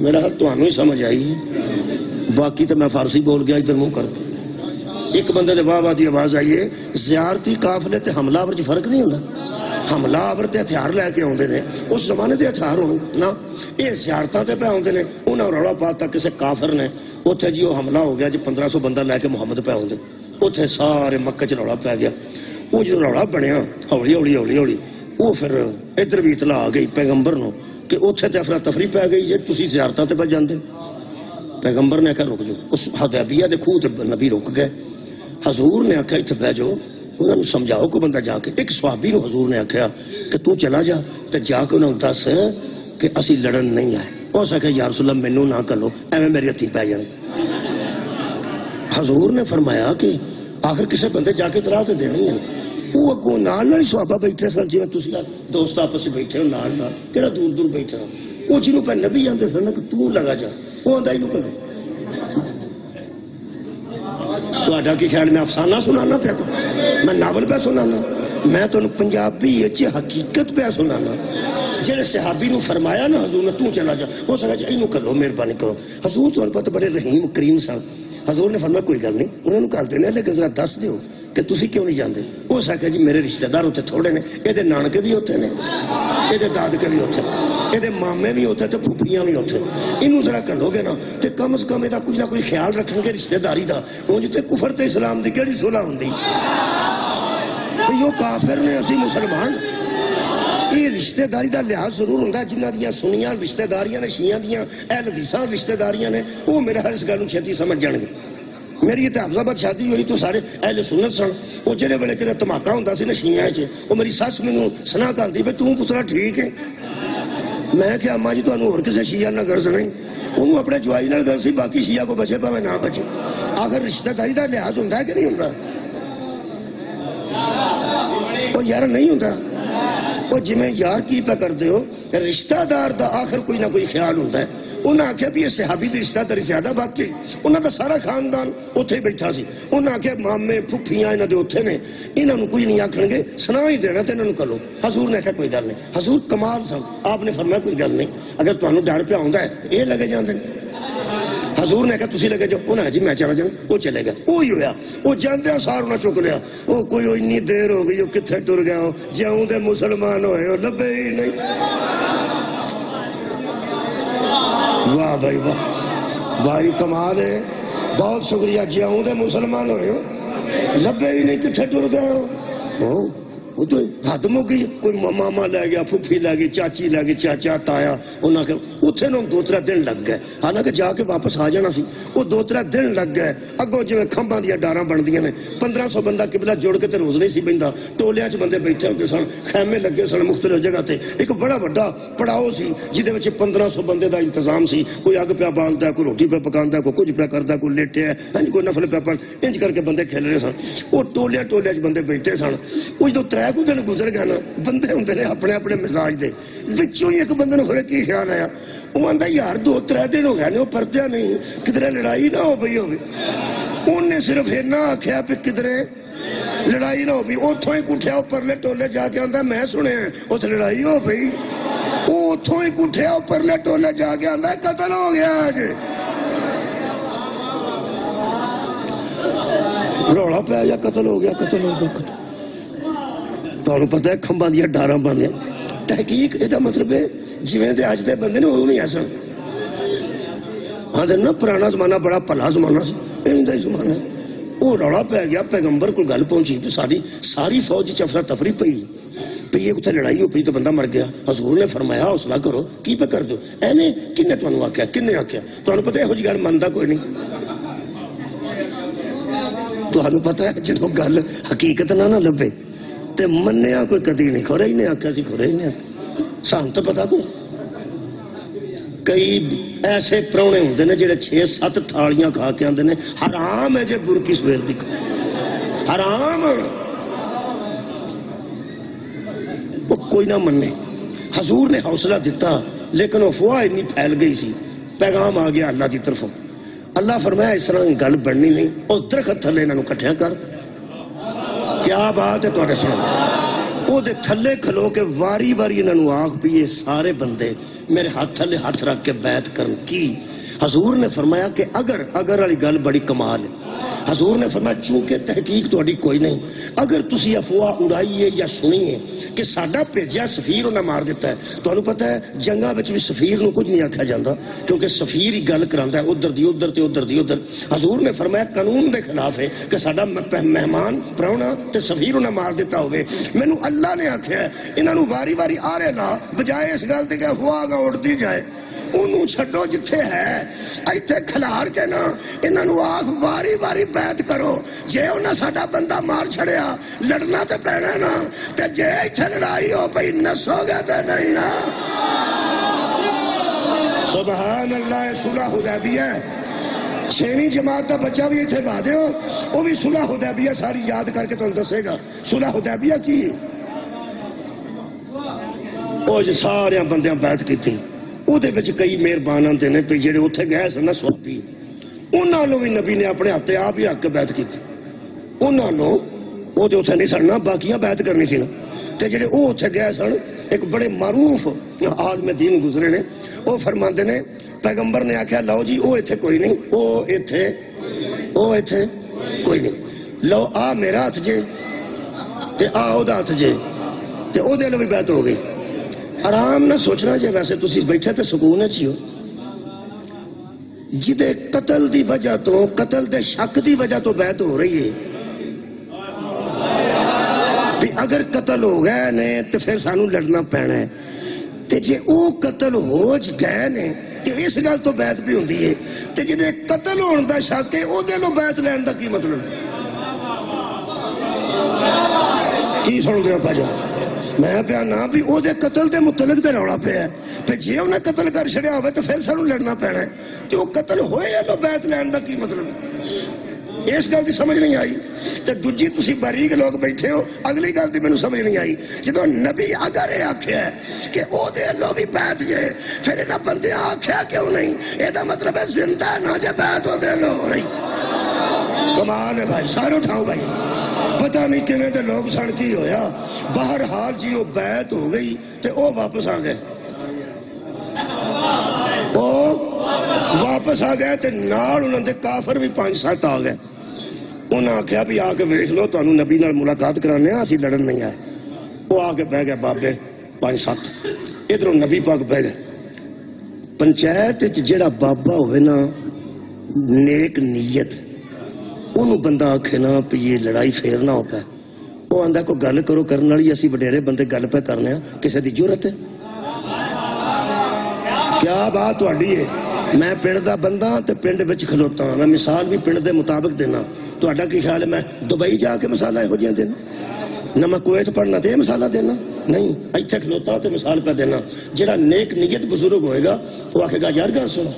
میرا حال تمہیں ہی سمجھ آئی، باقی تو میں فارسی بول گیا ادھر منہ کر کے۔ ایک بندے دے واہ واہ دی آواز آئیے، زیارتی قافلے تے حملہ آور چ فرق نہیں ہوندا۔ حملہ آور تے ہتھیار لے کے آوندے نے، اس زمانے دے ہتھیار ہون نا، یہ زیارتاں تے پہ آوندے نے۔ انہاں رولا پاتا کسے کافر نے، اوتھے جی وہ حملہ ہو گیا جی، 1500 بندہ لے کے محمد پہ آوندے، اوتھے سارے مکے چ رولا پی گیا۔ وہ جو رولا بنیا ہولی ہولی وہ پھر ادھر بھی اطلاع آ گئی پیغمبر نو کہ اتنے تے افرا تفری پی گئی جی تسی زیارتاں تے پہ جاندے پیغمبر نے آخیا رک جو اس حدیبیہ دے کھوہ تے نبی رک گئے حضور نے آخیا اتنے بہ جاؤ انہوں نے سمجھاؤ کو بندہ جا کے ایک صحابی نو حضور نے آخیا کہ تو چلا جا تے جا کے انہوں دس کہ اسی لڑن نہیں آئے اس آخیا یا رسول اللہ مینوں نہ کلو ایویں میری ہتھی پی جانے حضور نے فرمایا کہ آخر کسے بندے جا کے اطلاع تے دینی ہے وہ اگوں نال صحابہ بیٹھے سن جی تسی دوست آپس بیٹھے ہو نال کہڑا دور دور بیٹھے ہو وہ جنہوں پہ نبی آتے سن کہ تو لگا جا وہ آتا ہی نو کرے تو آڈا کی خیال میں افسانہ سنانا پیا کو میں ناول پہ سنانا میں تو پنجابی یہ حقیقت پہ سنانا جڑے صحابی نو فرمایا نا حضور نے تو چلا جا وہ سکا جا اینو کر لو مہربانی کرو حضور تو پتہ بڑے رحیم کریم سن حضور نے فرمایا کوئی گل نہیں انہوں نے کہا دینے لیکن ذرا دس دیو کہ تسی کیوں نہیں جاندے وہ سکا جی میرے رشتہ دار ہوتے تھوڑے نے یہ دے نانکے بھی ہوتے نے یہ دے دادکے بھی ہوتے یہ دے مامے بھی ہوتے تو پھوپھیاں بھی ہوتے انہوں ذرا کر لو گے نا تے کم از کم یہ کچھ نہ کوئی خیال رکھن گے رشتہ داری دا وہ جتے کفر تے اسلام دی کیڑی صلح ہوندی یہ کافر نے اسی مسلمان یہ رشتہ داری دا لحاظ ضرور ہوندہ ہے جنہ دیاں سنیاں رشتہ داریاں نے شیعہ دیاں اہل حدیثاں رشتہ داریاں نے وہ میرے ہر اس گلوں چھتی سمجھ جان گے میری یہ حافظ آباد شادی ہوئی تو سارے اہل سنت سن وہ جڑے ویلے کدے دھماکہ ہوندا سی نا شیعہ وچ وہ میری سس مینوں سنا کہندی بھئی تو پترا ٹھیک ہے میں کہ اماں جی تانوں ہور کسے شیعہ نہ غرض نہیں انہوں اپنے جوائی نال غرض سی باقی شیعہ کو بچے پاوے نہ بچے آخر رشتہ داری دا لحاظ ہوندا ہے کہ نہیں ہوندا وہ یار نہیں ہوندا وہ جی میں یار کی پہ کر دے ہو رشتہ دار دا آخر کوئی نہ کوئی خیال ہوتا ہے انہاں آکھیا بھی یہ صحابی دی رشتہ داری زیادہ باقی انہاں دا سارا خاندان اتھے ہی بیٹھا سی انہاں آکھیا مامے پھپھیاں انہاں دے اتھے نے انہاں نو کوئی نہیں آکھن گے سنا ہی دینا تے انہاں نو کلو حضور نے کہا کوئی گل نہیں حضور کمال سن آپ نے فرمایا کوئی گل نہیں اگر تانوں ڈر پہ ہوندا ہے یہ لگے جاندے حضور نے کہا تسی لگے جو انہاں جی میں چلا جانا وہ چلے گا وہی ہویا وہ جاندے سار انہاں چک لیا وہ کوئی اتنی دیر ہو گئی وہ کتھے ٹر گیا ہو جاؤں دے مسلمان ہوئے ہو لبے ہی نہیں واہ بھائی واہ بھائی کمال ہے بہت شکریہ جاؤں دے مسلمان ہوئے ہو لبے ہی نہیں کتھے ٹر گئے ہو وہ تو ختم ہو گئی کوئی ماما لے گیا پھوپھی لے گئی چاچی لے گئی چاچا تایا انہاں کے اتھے نو 2-3 دن لگ گئے حالانکہ جا کے واپس آ جانا سی وہ 2-3 دن لگ گئے اگوں جویں کھمباں دیاں ڈاراں بندیاں نے 1500 بندہ قبلہ جوڑ کے تے روز نہیں سی بیندا ٹولیاں چ بندے بیٹھے ہوندے سن خیمے لگے سن مختلف جگہ تے ایک بڑا بڑا پڑاؤ سی جدے وچ 1500 بندے دا انتظام سی کوئی اگ پیا بالدا ہے کوئی روٹی پہ پکاندا ہے کوئی کچھ پیا کردا کوئی لیٹیا ہے ہاں کوئی نفل پیا پڑھ انج کر کے بندے کھیل رہے سن وہ ٹولیاں چ بندے بیٹھے سن وہ جو 3 دن گزر گئے نا بندے ہوندے نے اپنے اپنے مزاج دے وچوں ہی ایک بندے نوں خورے کی خیال آیا وہ آندا یار 2-3 دن ہو گئے نے وہ پردیا نہیں کدھر لڑائی نہ ہو پئی ہوے انہیں صرف اینا آکھیا پہ کدھر لڑائی نہ ہو پئی اوتھوں ہی کٹھیا اوپرلے ٹولے جا کے آندا میں سنیا اوتھے لڑائی ہو پئی وہ اوتھوں ہی کٹھیا اوپرلے ٹولے جا کے آندا قتل ہو گیا اج رولا پیا یا قتل ہو گیا تانوں پتہ ہے کھمباں دیاں ڈاراں باندھیاں تحقیق یہ مطلب ہے جویں دے اج دے بندے نے وہ نہیں ایسا آدھے نا پرانا زمانہ بڑا پلا زمانہ سی ایندا ہی زمانہ وہ رولا پی گیا پیغمبر کو گل پہنچی تو ساری فوج چفرا تفری پئی پئی یہ کتھے لڑائی ہو پئی تو بندہ مر گیا حضور نے فرمایا حوصلہ کرو کی پہ کر دو ایویں کنے تانوں آکھیا کنے آکھیا تانوں پتہ ہے یہو جی گل مندا کوئی نہیں تانوں پتہ ہے جدوں گل حقیقت نہ لبے تے منیا کوئی کدی نہیں کھورے ہی نے آکھیا سی کھورے ہی نے سان تو پتا کوئی کئی ایسے پرونے ہوندے نے جڑے 6-7 تھالیاں کھا کے آندے نے حرام ہے جے برکی سویر دی کھا حرام وہ کوئی نہ مننے حضور نے حوصلہ دیتا لیکن افواہ اتنی پھیل گئی سی پیغام آ گیا اللہ دی طرفوں اللہ فرمایا اس طرح گل بننی نہیں اور درخت تھلے انہاں نوں کٹھیا کر کیا بات ہے تواڈے سن وہ دے تھلے کھلو کے واری واری انہاں نوں آکھ بھی یہ سارے بندے میرے ہاتھ تھلے ہاتھ رکھ کے بیعت کرن کی حضور نے فرمایا کہ اگر والی گل بڑی کمال ہے حضور نے فرمایا چونکہ تحقیق تہاڈی کوئی نہیں، اگر تسی افواہ اڑائیے یا سنیے کہ ساڈا بھیجیا سفیر انہاں مار دیتا ہے، تانوں پتہ ہے جنگاں وچ بھی سفیر نو کچھ نہیں آکھیا جاندا، کیونکہ سفیر ہی گل کراندا ہے ادھر دی ادھر تے ادھر دی ادھر۔ حضور نے فرمایا قانون دے خلاف ہے کہ ساڈا مہمان پراؤنا تے سفیر انہاں مار دیتا ہوئے، مینوں اللہ نے آکھیا ہے انہاں نو واری واری آرے لا، بجائے اس گل تے کہ افواہ گا اڑدی جائے، انہوں چھڈو جتھے ہے، ایتھے کھلار کے نا انہاں نو آکھ واری واری بیعت کرو، جے انہاں ساڈا بندہ مار چھڑیا لڑنا تے پینا نا، تے جے ایتھے لڑائی ہو پئی نسو گے تے نہیں نا۔ سبحان اللہ۔ صلح حدیبیہ 6ویں جماعت کا بچہ بھی ایتھے با دیو، وہ بھی صلح حدیبیہ ساری یاد کر کے تانوں دسے گا۔ صلح حدیبیہ کی وہ سارے بندیاں بیعت کیتی، وہ کئی مہربان آتے ہیں پہ جڑے اتنے گئے سن نا سوابی، انہوں نے بھی نبی نے اپنے ہاتھ آپ ہی رکھ کے بیعت کی، انہوں نے وہ تو اتنے نہیں سڑنا باقیاں بیعت کرنی سی نا، تے جڑے وہ اتنے گئے سن ایک بڑے معروف عالم دین گزرے نے، وہ فرماندے نے پیغمبر نے آکھیا لو جی وہ اتنے کوئی نہیں، وہ اتنے کوئی نہیں، لو آ میرا ہاتھ جے تے آ او دا ہاتھ جے، تے او دے لو بھی بیعت ہو گئی۔ آرام نہ سوچنا جے ویسے تسی بیٹھے تے سکون چیو، جدے قتل دی وجہ تو قتل دے شک دی وجہ تو بیعت ہو رہی ہے، بھی اگر قتل ہو گئے نے تو پھر سانو لڑنا پینا ہے، تے جے او قتل ہو گئے نے تے اس گل تو بیعت بھی ہوندی ہے، تے جدے قتل ہون دا شک ہے او دے لو بیعت لین دا کی مطلب کی سن دے پا جا؟ میں پیا نا بھی او دے قتل دے متعلق تے رولا پیا ہے، پہ جے انہیں قتل کر چھڑیا ہوئے تو پھر سانو لڑنا پینا ہے، تے وہ قتل ہوئے یا لو بیعت لین دا کی مطلب؟ اس گل دی سمجھ نہیں آئی۔ تے دوجی تسی باریک لوگ بیٹھے ہو، اگلی گل دی مینوں سمجھ نہیں آئی، جدوں نبی اگر یہ آکھیا ہے کہ او دے لو بھی بیعت جے، پھر انہاں بندے آکھیا کیوں نہیں؟ یہ دا مطلب ہے زندہ نہ جے بیعت ہو دے لو ہو رہی۔ کمال ہے بھائی، سارے اٹھاؤ بھائی، پتہ نہیں کیویں دے لوگ سن کی ہویا، بہرحال جی وہ بیعت ہو گئی تے او واپس آ گئے، او واپس آ گئے تے نال انہاں دے کافر بھی 5-7 آ گئے، انہاں آکھیا بھی آ کے ویکھ لو تانوں نبی نال ملاقات کرانے اسی لڑن نہیں آئے، وہ آ کے بہ گئے بابے 5-7، ادھروں نبی پاک بہ گئے۔ پنچایت جڑا بابا ہوئے نا نیک نیت، انہوں بندہ آکھے نا پہ یہ لڑائی پھیرنا ہوتا ہے، وہ آندہ کو گل کرو کرنے والی اسی وڈیرے بندے گل پہ کرنے ہیں، کسے دی جرت ہے؟ کیا بات تہاڈی ہے؟ میں پنڈ دا بندہ تے پنڈ وچ کھلوتا ہوں، میں مثال بھی پنڈ دے مطابق دینا، تہاڈا کی خیال ہے میں دبئی جا کے مثال ہو جائیں دینا؟ نہ میں کویت پڑھنا تے مثالہ دینا؟ نہیں، ایتھے کھلوتا تے مثال پہ دینا۔ جڑا نیک نیت بزرگ ہوئے گا وہ آکھے گا یار گل سنو،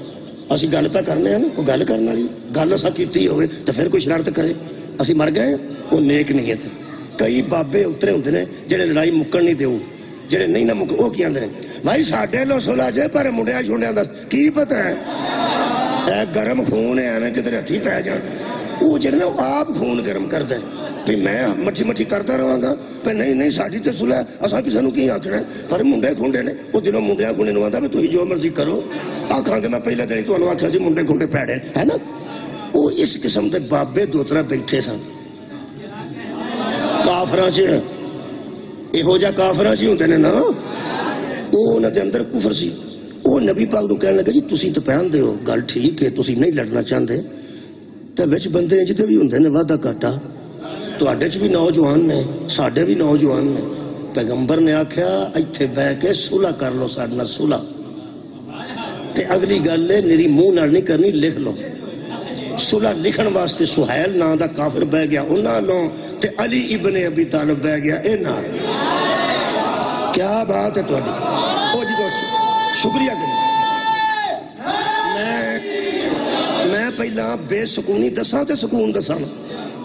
اسی گل پہ کرنے ہیں نا، کوئی گل کرنے والی گل اساں کیتی ہوئے تو پھر کوئی شرارت کرے، اسی مر گئے وہ نیک نیت۔ کئی بابے اترے ہوندے نے جڑے لڑائی مکن نہیں دیو، جڑے نہیں نہ مکن وہ کی آندے نے بھائی ساڈے لو صلح جے پر منڈیاں چھوڑیاں دا کی پتہ ہے، اے گرم خون ہے ایویں کدھر ہتھی پی جان، وہ جڑے نا آپ خون گرم کردا ہے بھی میں مٹھی مٹھی کرتا رہاں گا، پہ نہیں ساڈی تے صلح ہے، اساں کسے نوں کی آکھنا ہے، پر منڈے کھونڈے نے وہ دلوں منڈیاں کھونڈے نوں آندا بھی تسی جو مرضی کرو، آکھاں گے میں پہلے دن تانوں آکھیا سی منڈے کھونڈے پیڑے ہے نا۔ وہ اس قسم دے بابے دوترا بیٹھے سن کافراں چ، یہو جا کافراں چ ہوندے نے نا، وہ انہاں دے اندر کفر سی۔ وہ نبی پاک نوں کہن لگا جی تسی تے پہن دیو گل ٹھیک ہے، تسی نہیں لڑنا چاہندے تے وچ بندے انج دے بھی ہوندے نے وعدہ گھاٹا، تہاڈے چ بھی نوجوان نے ساڈے بھی نوجوان نے، پیغمبر نے آکھیا ایتھے بیٹھ کے صلح کر لو ساڈے نال صلح، تے اگلی گل ہے میری منہ نال نہیں کرنی، لکھ لو۔ صلح لکھن واسطے سہیل نام دا کافر بہ گیا انہاں لوں تے علی ابن ابی طالب بہ گیا اے نال۔ کیا بات ہے تہاڈی، او جی بس شکریہ کریں۔ میں پہلا بے سکونی دساں تے سکون دساں،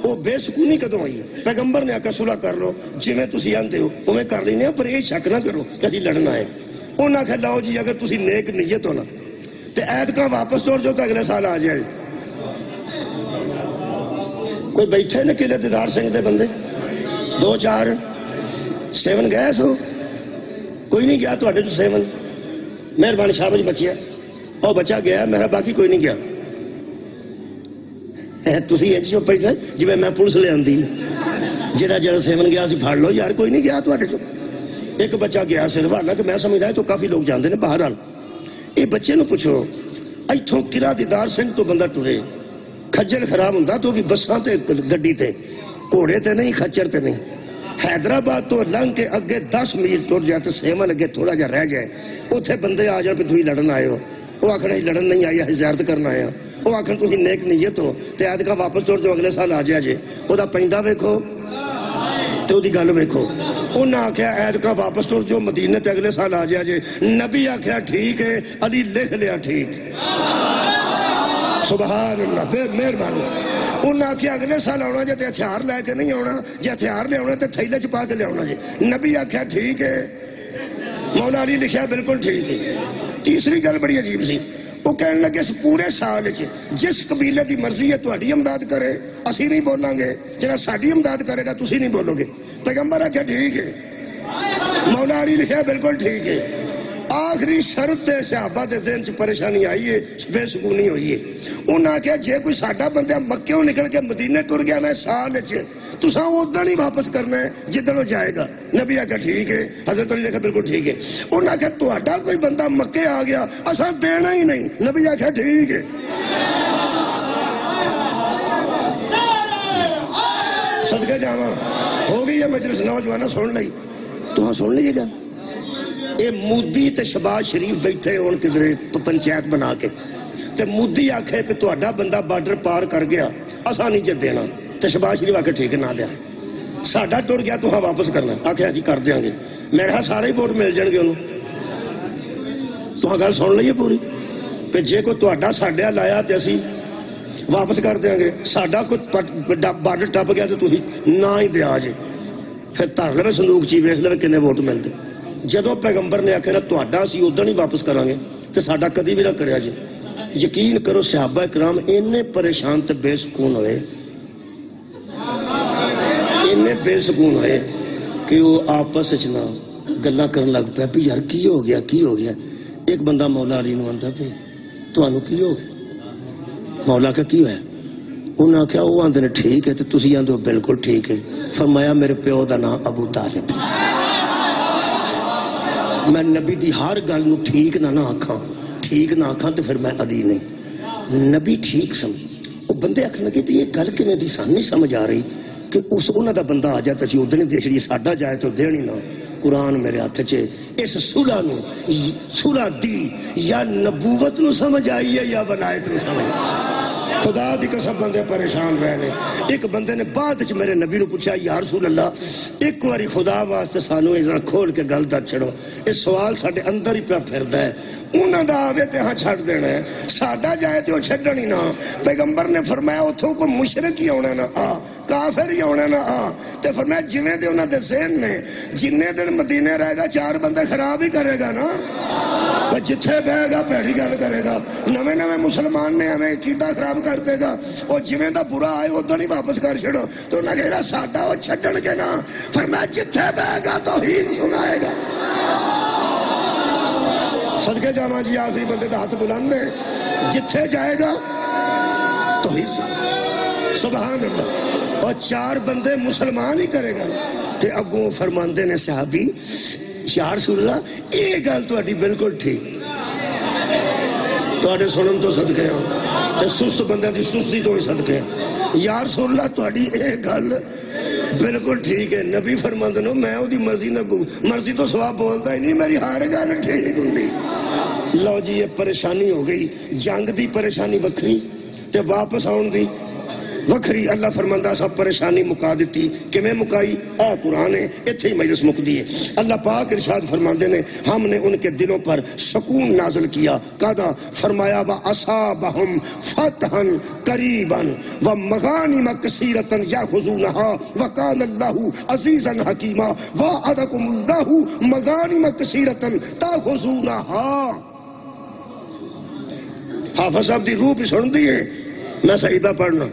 وہ بے سکونی کدوں آئی ہے؟ پیغمبر نے آکھا صلح کر لو، جویں تسی آندے ہو اوویں کر لینے ہاں، پر یہ شک نہ کرو کہ اسی لڑنا ہے۔ انہاں آکھیا لو جی اگر تسی نیک نیت ہونا تے ایتکاں واپس توڑ جو تے اگلے سال آ جائے۔ کوئی بیٹھے نے قلعہ دیدار سنگھ دے بندے 2-4 7 گئے سو، کوئی نہیں گیا تہاڈے چ 7، مہربانی صاحب جی بچیا او بچہ گیا میرا، باقی کوئی نہیں گیا تسی انج چو بیٹھے جویں میں پولیس لے آندی جڑا سیون گیا سی پھڑ لو یار کوئی نہیں گیا تواڈے چوں ایک بچہ گیا صرف حالانکہ میں سمجھدا ہے تو کافی لوگ جاندے نے باہر آن یہ بچے نو پوچھو ایتھوں قلعہ دیدار سنگھ تو بندہ ٹرے کھجل خراب ہوندا تو بھی بساں تے گڈی تے گھوڑے تے نہیں کھچر تے نہیں حیدرآباد تو لنگ کے اگے 10 میل ٹر جائے تو سیون اگے تھوڑا جا رہ جائے اتنے بندے آ جان پہ تھی لڑن آئے ہو وہ آخر لڑن نہیں آئی زیارت کرنا آیا وہ آخر تھی نیک نیت ہو تو ایدکا واپس ٹر جو اگلے سال آ جائے جے وہ پینڈا ویکھو تو وہ گل ویکھو انہیں آخیا ایدکا واپس ٹر جو مدینے تے اگلے سال آ جائے جے نبی آخیا ٹھیک ہے علی لکھ لیا ٹھیک سبحان اللہ بے مہربانی انہیں آخیا اگلے سال آنا جے تے ہتھیار لے کے نہیں آنا جے ہتھیار لے آنا تے تھیلے چ پا کے لے آنا جے نبی آخیا ٹھیک ہے مولا علی لکھیا بالکل ٹھیک ہے تیسری گل بڑی عجیب سی وہ کہنے لگے اس پورے سال جس قبیلے دی مرضی ہے تہاڈی امداد کرے اسی نہیں بولاں گے جڑا ساڈی امداد کرے گا تسی نہیں بولو گے پیغمبر آخیا ٹھیک ہے مولا علی لکھیا بالکل ٹھیک ہے آخری شرط تے صحابہ دے ذہن چ پریشانی آئی ہے بے سکونی ہوئی ہے انہاں آخیا جے کوئی ساڈا بندہ مکیوں نکل کے مدینے ٹر گیا نا سال تساں ادن ہی واپس کرنا ہے جدن وہ جائے گا نبی آخیا ٹھیک ہے حضرت علی آخیا بالکل ٹھیک ہے انہاں آخیا تہاڈا کوئی بندہ مکے آ گیا اساں دینا ہی نہیں نبی آخیا ٹھیک ہے صدقے جاواں ہو گئی ہے مجلس نوجواناں سن لئی تہاں سن لیے گا اے مودی تے شہباز شریف بیٹھے ہون کدھرے پنچایت بنا کے تے مودی آکھے کہ تہاڈا بندہ بارڈر پار کر گیا اساں نہیں جے دینا تے شہباز شریف آکھے ٹھیک ہے نہ دیا ساڈا ٹر گیا تہاں واپس کرنا آکھے جی کر دیاں گے میرے ہاں سارے ہی ووٹ مل جان گے انہوں تہاں گل سن لئیے پوری کہ جے کوئی تہاڈا ساڈے لایا تے اسی واپس کر دیاں گے ساڈا کوئی بارڈر ٹپ گیا تو تسی نہ ہی دیا جے پھر دھر لوے صندوق چی ویکھ لوے کنے ووٹ ملتے جدو پیغمبر نے آخر تہاڈا اسی ادن ہی واپس کریں گے تو ساڈا کدی بھی نہ کریا جی یقین کرو صحابہ کرام اینے پریشان تے بے سکون ہوئے اینے بے سکون ہوئے کہ وہ آپس نہ گلاں کرن لگ پیا بھی یار کی ہو گیا ایک بندہ مولا علی نو آندا پہ تانوں کی ہو مولا کا کی ہویا انہاں آخیا وہ آندے نے ٹھیک ہے تے تسی آندے ہو بالکل ٹھیک ہے فرمایا میرے پیو دا نام ابو طالب میں نبی دی ہر گل نو ٹھیک نہ آکھاں تو پھر میں علی نہیں نبی ٹھیک سمجھ وہ بندے آکھن لگے بھی یہ گل کیویں دی سان نہیں سمجھ آ رہی کہ اس انہاں دا بندہ آ جائے تے اسی ادن ہی دے چھڑیے ساڈا جائے تو دینی نہ قرآن میرے ہاتھ چ اس صلح نو صلح دی یا نبوت نو سمجھ آئی ہے یا ولایت نو سمجھ خدا دی قسم بندے پریشان رہنے ایک بندے نے بعد وچ میرے نبی نو پوچھا یا رسول اللہ ایک باری خدا واسطے سانو ذرا کھول کے گل دس چھڑو یہ سوال ساڈے اندر ہی پیا پھردا ہے انہاں دا آوے تے ہاں چھڈ دینا ہے ساڈا جائے تے او چھڈن ہی نہ پیغمبر نے فرمایا اوتھوں کوئی مشرک ہی آنا نہ آ کافر ہی آنا نہ آ تے فرمایا جویں دے انہاں دے ذہن نے جننے دن مدینے رہے گا 4 بندے خراب ہی کرے گا نا جتھے بہے گا پیڑی گل کرے گا نویں مسلمان نے ہمیں عقیدہ خراب کر دے گا وہ جویں دا برا آئے ادھر ہی واپس کر چھڑو تو انہاں کہا ساڈا وہ چھڈن کے نا فرمایا جتھے بہے گا توحید سنائے گا صدقے جاواں جی آخری بندے دا ہاتھ بلند ہے جتھے جائے گا توحید سنائے سبحان اللہ اور 4 بندے مسلمان ہی کرے گا تے اگوں فرماندے نے صحابی یا رسول اللہ یہ گل تہاڈی بالکل ٹھیک تہاڈے سنن تو صدقے ہاں تے سست بندے دی سستی تو ہی صدقے ہاں یا رسول اللہ تہاڈی یہ گل بالکل ٹھیک ہے نبی فرماندے نو میں اودی مرضی تو سوا بولدا ہی نہیں میری ہر گل ٹھیک ہوندی لو جی یہ پریشانی ہو گئی جنگ دی پریشانی وکھری تے واپس آن دی وکھری اللہ فرماندہ سب پریشانی مکا دیتی کیویں مکائی اے قرآن ہے ایتھے ہی مجلس مکدی ہے اللہ پاک ارشاد فرماندے نے ہم نے ان کے دلوں پر سکون نازل کیا کہا فرمایا وَأَصَابَهُمْ فَتْحًا قَرِيبًا وَمَغَانِمَ كَثِيرَةً يَأْخُذُونَهَا وَكَانَ اللَّهُ عَزِيزًا حَكِيمًا وَعَدَكُمُ اللَّهُ مَغَانِمَ كَثِيرَةً تَأْخُذُونَهَا حافظ صاحب دی روح بھی سن دی ہے میں صحیبہ پڑھنا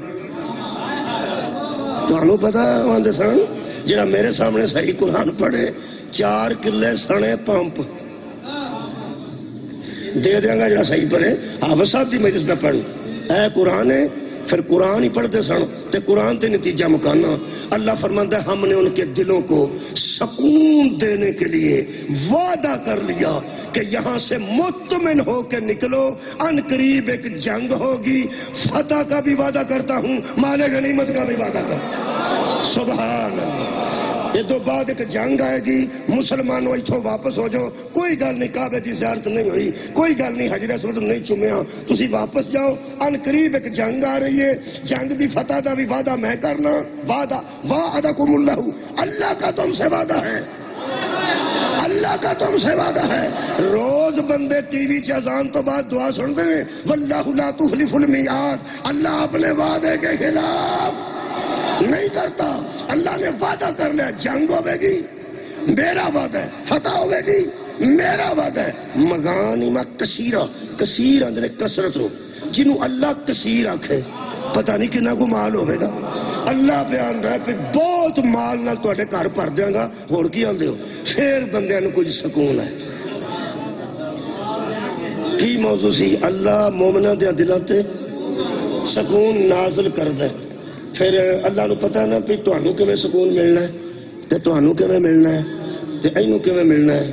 تو انہوں پتا آندے سن جنہا میرے سامنے صحیح قرآن پڑھے 4 کلے سنے پمپ دے دیاں گا جنہا صحیح پڑھے حافظ صاحب دی مجلس میں پڑھنا اے قرآن ہے پھر قرآن ہی پڑھتے سن تے قرآن تے نتیجہ مکانا. اللہ فرماتا ہے ہم نے ان کے دلوں کو سکون دینے کے لیے وعدہ کر لیا کہ یہاں سے مطمئن ہو کے نکلو، ان قریب ایک جنگ ہوگی، فتح کا بھی وعدہ کرتا ہوں، مال غنیمت کا بھی وعدہ کرتا ہوں. سبحان اللہ. یہ دو بعد ایک جنگ آئے گی، مسلمانوں اتھوں واپس ہو جاؤ، کوئی گل نہیں کعبے دی زیارت نہیں ہوئی، کوئی گل نہیں حجر اسود نہیں چومیا، تسی واپس جاؤ، ان قریب ایک جنگ آ رہی ہے، جنگ دی فتح دا بھی وعدہ میں کرنا. وعدہ وعدکم اللہ، اللہ کا تم سے وعدہ ہے، اللہ کا تم سے وعدہ ہے. روز بندے ٹی وی اذان تو بعد دعا سنتے ہیں واللہ لا تخلف المیعاد، اللہ اپنے وعدے کے خلاف نہیں کرتا. اللہ نے وعدہ کر لیا جنگ ہوے گی، میرا وعدہ ہے، فتح ہوے گی، میرا وعدہ ہے. مغانم کثیرہ، کثیر اندر کثرت رو، جنہوں اللہ کثیر آکھے پتہ نہیں کنا کو مال ہوئے گا. اللہ پہ آندہ ہے پہ بہت مال نہ تو اٹھے گھر پڑھ دیاں گا، ہوڑ کی آندے ہو. پھر بندیاں نے کچھ سکون ہے. کی موضوع سی؟ اللہ مومنہ دیا دلاتے سکون نازل کر دے. پھر اللہ نو پتہ نا پہ توانو کے میں سکون ملنا ہے، تے توانو کے میں ملنا ہے، تے اینو کے میں ملنا ہے،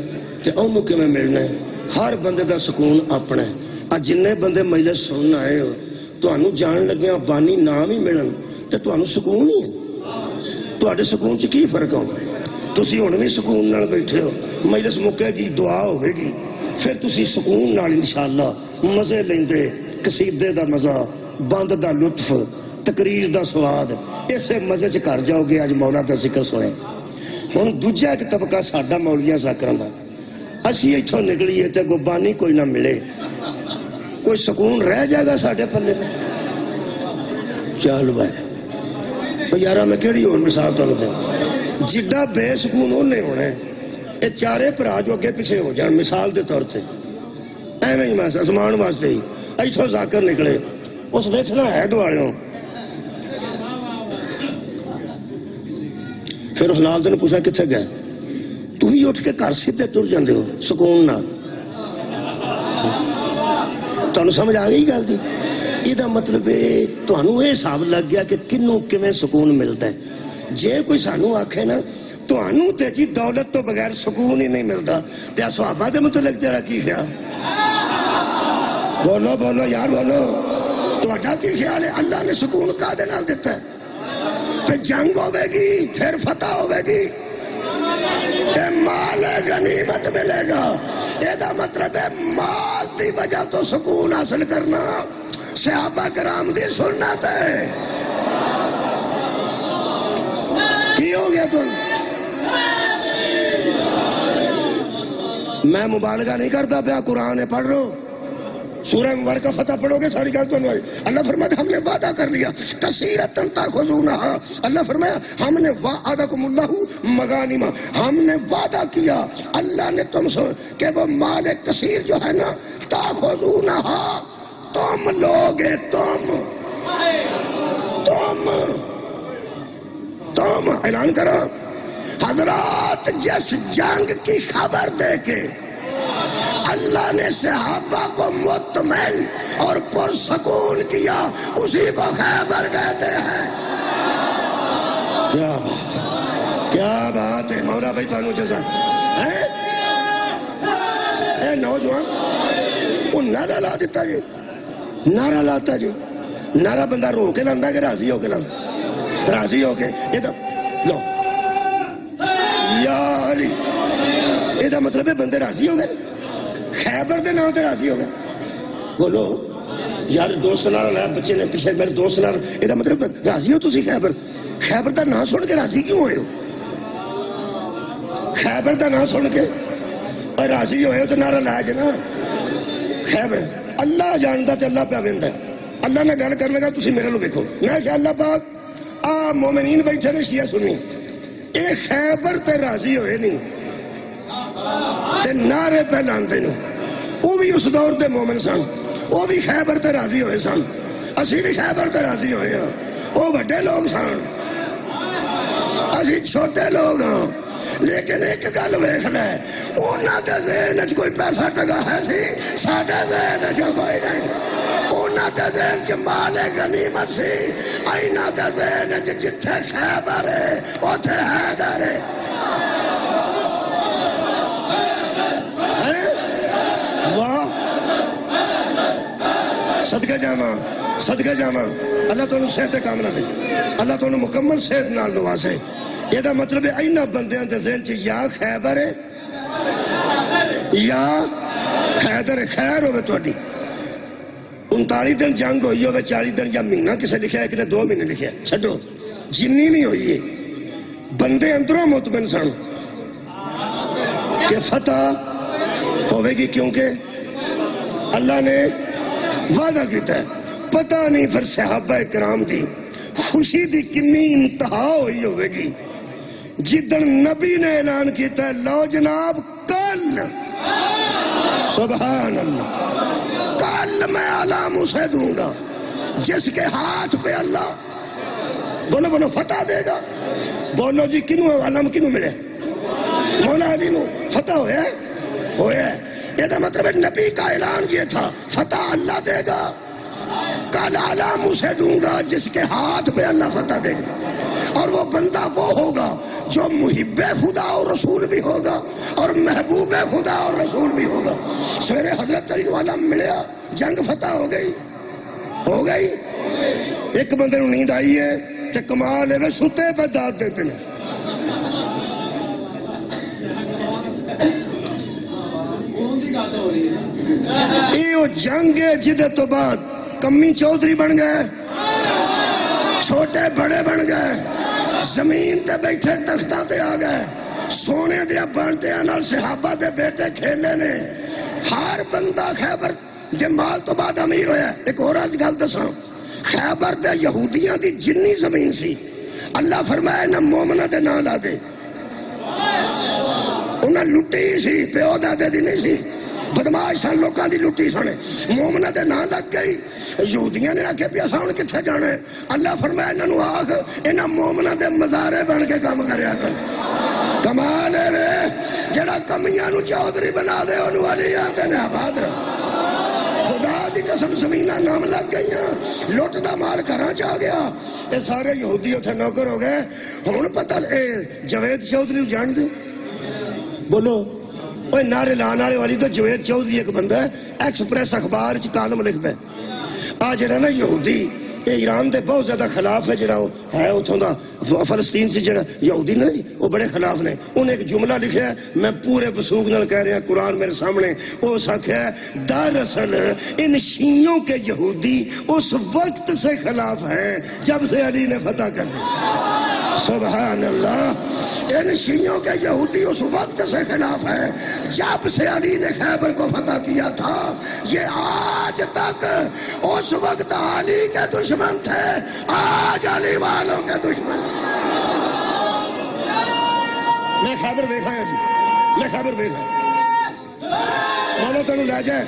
تے اونو کے میں ملنا ہے. ہر بندے دا سکون اپنا ہے. آج جننے بندے مجلس سننا آئے ہو توانو جان لگیاں بانی نام ہی ملن تے توانو سکون ہی ہے. تو آڑے سکون چی کی فرق ہو؟ تسی ہونے بھی سکون نال بیٹھے ہو، مجلس مکے گی، دعا ہوئے گی، پھر تسی سکون نال انشاءاللہ مزے لیندے، قصیدے دا مزہ، بند دا لطف، تقریر دا سواد، اسے مزے چ کر جاؤ گے. آج مولا دا ذکر سنے. ہن دوجا ایک طبقہ ساڈا مولیاں ذاکراں دا، اسی ایتھوں نکلیے تے کو بانی کوئی نہ ملے، کوئی سکون رہ جائے گا ساڈے پلے پہ؟ چل بھائی یارا میں کیڑی اور مثال تانوں دیں؟ جڈا بے سکون انہیں ہونا ہے. یہ چارے پرا جو اگے پیچھے ہو جان مثال دے طور تے ایویں ہی میں اسمان واسطے ہی ایتھوں ذاکر نکلے، اس ویکھنا ہے دوالوں. پھر اس نال نے پوچھا کتنے گئے؟ تو ہی اٹھ کے گھر سیدھے ٹر جاندے ہو سکون نال. تانوں سمجھ آ گئی گل دی؟ یہ مطلب تانوں یہ حساب لگ گیا کہ کنوں کیویں سکون ملتا ہے. جے کوئی سانوں آکھے نا تانوں تے جی دولت تو بغیر سکون ہی نہیں ملتا، تے صحابہ دے متعلق تیرا کی خیال؟ بولو بولو یار بولو، تہاڈا کی خیال ہے؟ اللہ نے سکون کادے نال دیتا ہے؟ پہ جنگ ہوے گی، پھر فتح ہوے گی، تے مال غنیمت ملے گا. یہ دا مطلب ہے مال دی وجہ تو سکون حاصل کرنا صحابہ کرام دی سنت ہے. کی ہو گیا تم؟ میں مبالغہ نہیں کرتا پیا، قرآن ہے پڑھ رہو، سورہ مبارکہ فتح پڑھو گے ساری گل تو نہیں. اللہ فرمایا ہم نے وعدہ کر لیا کثیرۃ تاخذونھا، اللہ فرمایا ہم نے وعدکم اللہ مغانم، ہم نے وعدہ کیا اللہ نے تم سے کہ وہ مال کثیر جو ہے نا تاخذونھا، تم لوگے، تم اعلان کرو. حضرات جس جنگ کی خبر دے کے اللہ نے صحابہ کو مطمئن اور پرسکون کیا، اسی کو خیبر کہتے ہیں. کیا بات ہے، کیا بات ہے مولا بھائی تانوں جیسا ہے. اے نوجوان وہ نعرہ لا دیتا جی، نعرہ لاتا جی. نعرہ بندہ رو کے لاندا کہ راضی ہو کے لاندا؟ راضی ہو کے. یہ لو یا علی، یہ مطلب ہے بندے راضی ہو گئے، خیبر دے نام تے راضی ہو گئے. بولو یار دوست نال لایا بچے نے پیچھے میرے دوست نال، یہ مطلب راضی ہو تسی؟ خیبر دا نام سن کے راضی کیوں ہوئے ہو؟ خیبر دا نام سن کے اور راضی ہوئے ہو تو نعرہ لایا جنا خیبر. اللہ جانتا تے اللہ پہ ویندا ہے. اللہ نے گل کر لگا تسی میرے لو دیکھو، میں کہ اللہ پاک آ مومنین بیٹھے نے شیعہ سنی، اے خیبر تے راضی ہوئے نہیں تے نعرے پہ لاندے نے. وہ بھی اس دور دے مومن سن، وہ بھی خیبر تے راضی ہوئے سن، اسی بھی خیبر تے راضی ہوئے ہاں. وہ بڑے لوگ سن، اسی چھوٹے لوگ ہاں. لیکن ایک گل ویکھ لے انہاں دے ذہن وچ کوئی پیسہ ٹگا ہے سی ساڈے ذہن وچ کوئی نہیں انہاں دے ذہن وچ مال غنیمت سی انہاں دے ذہن وچ جتھے خیبر ہے اوتھے حیدر ہے واہ صدقہ جاواں اللہ تو صحت کام نہ دے اللہ تو مکمل صحت نال نوازے یہ دا مطلب ہے اینا بندیاں دے ذہن چ یا خیبر ہے یا حیدر ہے خیر ہوئے توڑی 39 دن جنگ ہوئی ہوئے 40 دن یا مہینہ کسے لکھا ہے کہ نے 2 مہینے لکھا ہے چھڑو جنی نہیں ہوئی ہے بندے اندروں مطمئن سن کہ فتح ہوئے گی کیونکہ اللہ نے وعدہ کیتا ہے پتہ نہیں پھر صحابہ کرام دی خوشی دی کنی انتہا ہوئی ہوئے گی جدن نبی نے اعلان کیتا ہے لو جناب کل سبحان اللہ کل میں علام اسے دوں گا جس کے ہاتھ پہ اللہ بولو فتح دے گا بولو جی کنوں علم کنوں ملے مولا علی نو فتح ہویا ہے یہ دا مطلب نبی کا اعلان یہ تھا فتح اللہ دے گا کل علام اسے دوں گا جس کے ہاتھ پہ اللہ فتح دے گا اور وہ بندہ وہ ہوگا جو محب خدا اور رسول بھی ہوگا اور محبوب خدا اور رسول بھی ہوگا سویرے حضرت علی والا ملیا جنگ فتح ہو گئی ایک بندے نو نیند آئی ہے کہ کمال ہے ستے پہ داد دیتے ہیں یہ جنگ ہے جدے تو بعد کمی چودھری بن گئے چھوٹے بڑے بن گئے زمین تے بیٹھے تختہ تے آ گئے سونے دیا بانٹے نال صحابہ دے بیٹے کھیلے نے ہر بندہ خیبر دے مال تو بعد امیر ہویا ہے ایک اور گل دساں خیبر دے یہودیاں دی جنی زمین سی اللہ فرمائے نہ مومنہ دے نہ لا دے انہاں لٹی سی پیو دادے دی نہیں سی بدماش سن لوکاں دی لٹی سنے مومنہ دے نہ لگ گئی یہودیاں نے آکے پیا ساؤن کتھے جانے اللہ فرمایا انہاں نو آکھ انہاں مومنہ دے مزارے بن کے کام کریا کر کمال ہے وے جڑا کمیاں نو چودھری بنا دے انہوں علی آتے نے آباد رہا خدا دی قسم زمینہ نام لگ گئیاں لوٹ دا مال کراں چاہ گیا یہ سارے یہودی اتھے نوکر ہو گئے ہون پتہ جوید چودھری جان دے بولو اوہ نعرے لانے والی تو جوید چودھری ایک بندہ ہے ایکسپریس اخبار چ کالم لکھتا ہے آ جڑا نا یہودی یہ ایران دے بہت زیادہ خلاف ہے جڑا ہے اتھوں دا فلسطین سے جڑا یہودی نا وہ بڑے خلاف نے انہیں ایک جملہ لکھا ہے میں پورے وثوق نال کہہ رہا قرآن میرے سامنے وہ ساکھا ہے دراصل ان شیعوں کے یہودی اس وقت سے خلاف ہیں جب سے علی نے فتح کر دیا سبحان اللہ ان شیعوں کے یہودی اس وقت سے خلاف ہے جب سے علی نے خیبر کو فتح کیا تھا یہ آج تک اس وقت علی کے دشمن تھے آج علی والوں کے دشمن میں خیبر بیکھایا جی میں خیبر بیکھایا مولا تنو لے جائے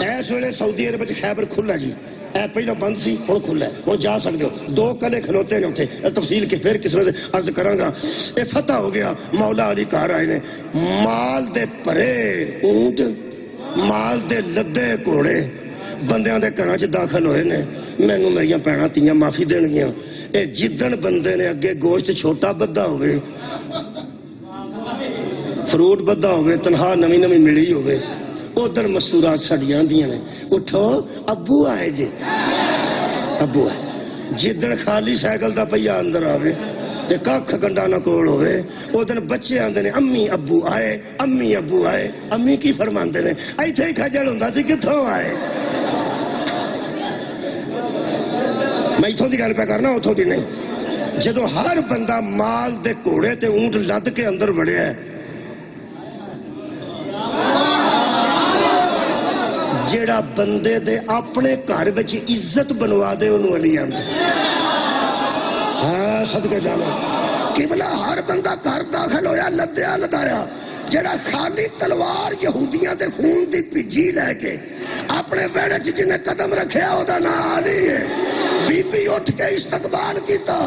ایس ویلے سعودی عرب خیبر کھلا جی اے پہلے بند سی ہوں کھلا ہے ہوں جا سکتے ہو 2 کلے کھلوتے نے اتنے تفصیل کے پھر کس وجہ سے عرض کراں گا اے فتح ہو گیا مولا علی کہا رہے نے مال دے پرے اونٹ مال دے لدے گھوڑے بندیاں دے گھراں چ داخل ہوئے نے مینوں میریاں بھیناں تیاں معافی دین گیاں اے جدن بندے نے اگے گوشت چھوٹا بدھا ہوئے فروٹ بدھا ہوئے تنہا نمی نمی ملی ہوئے ادھر مستورات سڑیاں دیاں نے اٹھو ابو آئے جی ابو آئے جدن خالی سائیکل دا پہیہ اندر آوے تے کاکھ گنڈانا کول ہوئے ادھر بچے آندے نے امی ابو آئے امی کی فرماندے نے ایتھے ہی کھجل ہوندا سی کتھوں آئے میں ایتھوں دی گل پہ کرنا اتھوں دی نہیں جدو ہر بندہ مال دے کوڑے تے اونٹ لد کے اندر بڑھیا ہے جیڑا بندے دے اپنے گھر وچ عزت بنوا دے انہوں علی آندے ہاں صدقہ جانا قبلہ ہر بندہ گھر داخل ہویا لدیا لدایا جیڑا خالی تلوار یہودیاں دے خون دی پجی لے کے اپنے ویڑے چ جنہیں قدم رکھیا او دا نا علی ہے بی بی اٹھ کے استقبال کیتا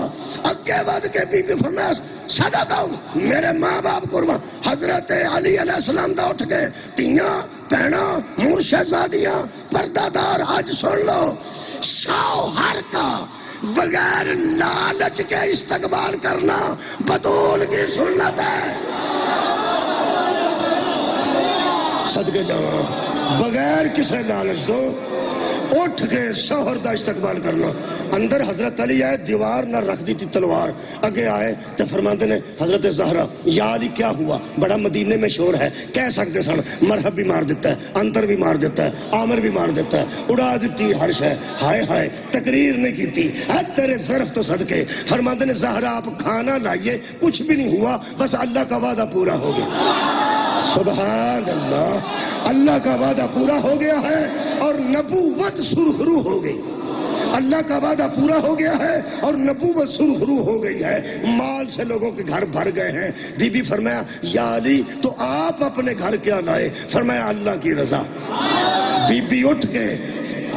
اگے ود کے کے بی بی فرمایا سدا کون میرے ماں باپ قربان حضرت علی علیہ السلام دا اٹھ کے تیاں پہنا مرشد زادیاں پردہ دار آج سن لو شوہر کا بغیر لالچ کے استقبال کرنا بطول کی سنت ہے صدقے جاواں بغیر کسے لالچ دو اٹھ کے شوہر دا استقبال کرنا اندر حضرت علی آئے دیوار نہ رکھ دی تھی تلوار اگے آئے تو فرماتے نے حضرت زہرا یا علی کیا ہوا بڑا مدینے میں شور ہے کہہ سکتے سن مرحب بھی مار دیتا ہے انتر بھی مار دیتا ہے عامر بھی مار دیتا ہے اڑا دیتی حرش ہے ہائے ہائے تقریر نہیں کی تھی اے تیرے ظرف تو صدقے فرماتے نے زہرا آپ کھانا لائیے کچھ بھی نہیں ہوا بس اللہ کا وعدہ پورا ہو گیا سبحان اللہ اللہ کا وعدہ پورا ہو گیا ہے اور نبوت سرخرو ہو گئی اللہ کا وعدہ پورا ہو گیا ہے اور نبوت سرخرو ہو گئی ہے مال سے لوگوں کے گھر بھر گئے ہیں بی بی فرمایا یا علی تو آپ اپنے گھر کیا لائے فرمایا اللہ کی رضا بی بی اٹھ کے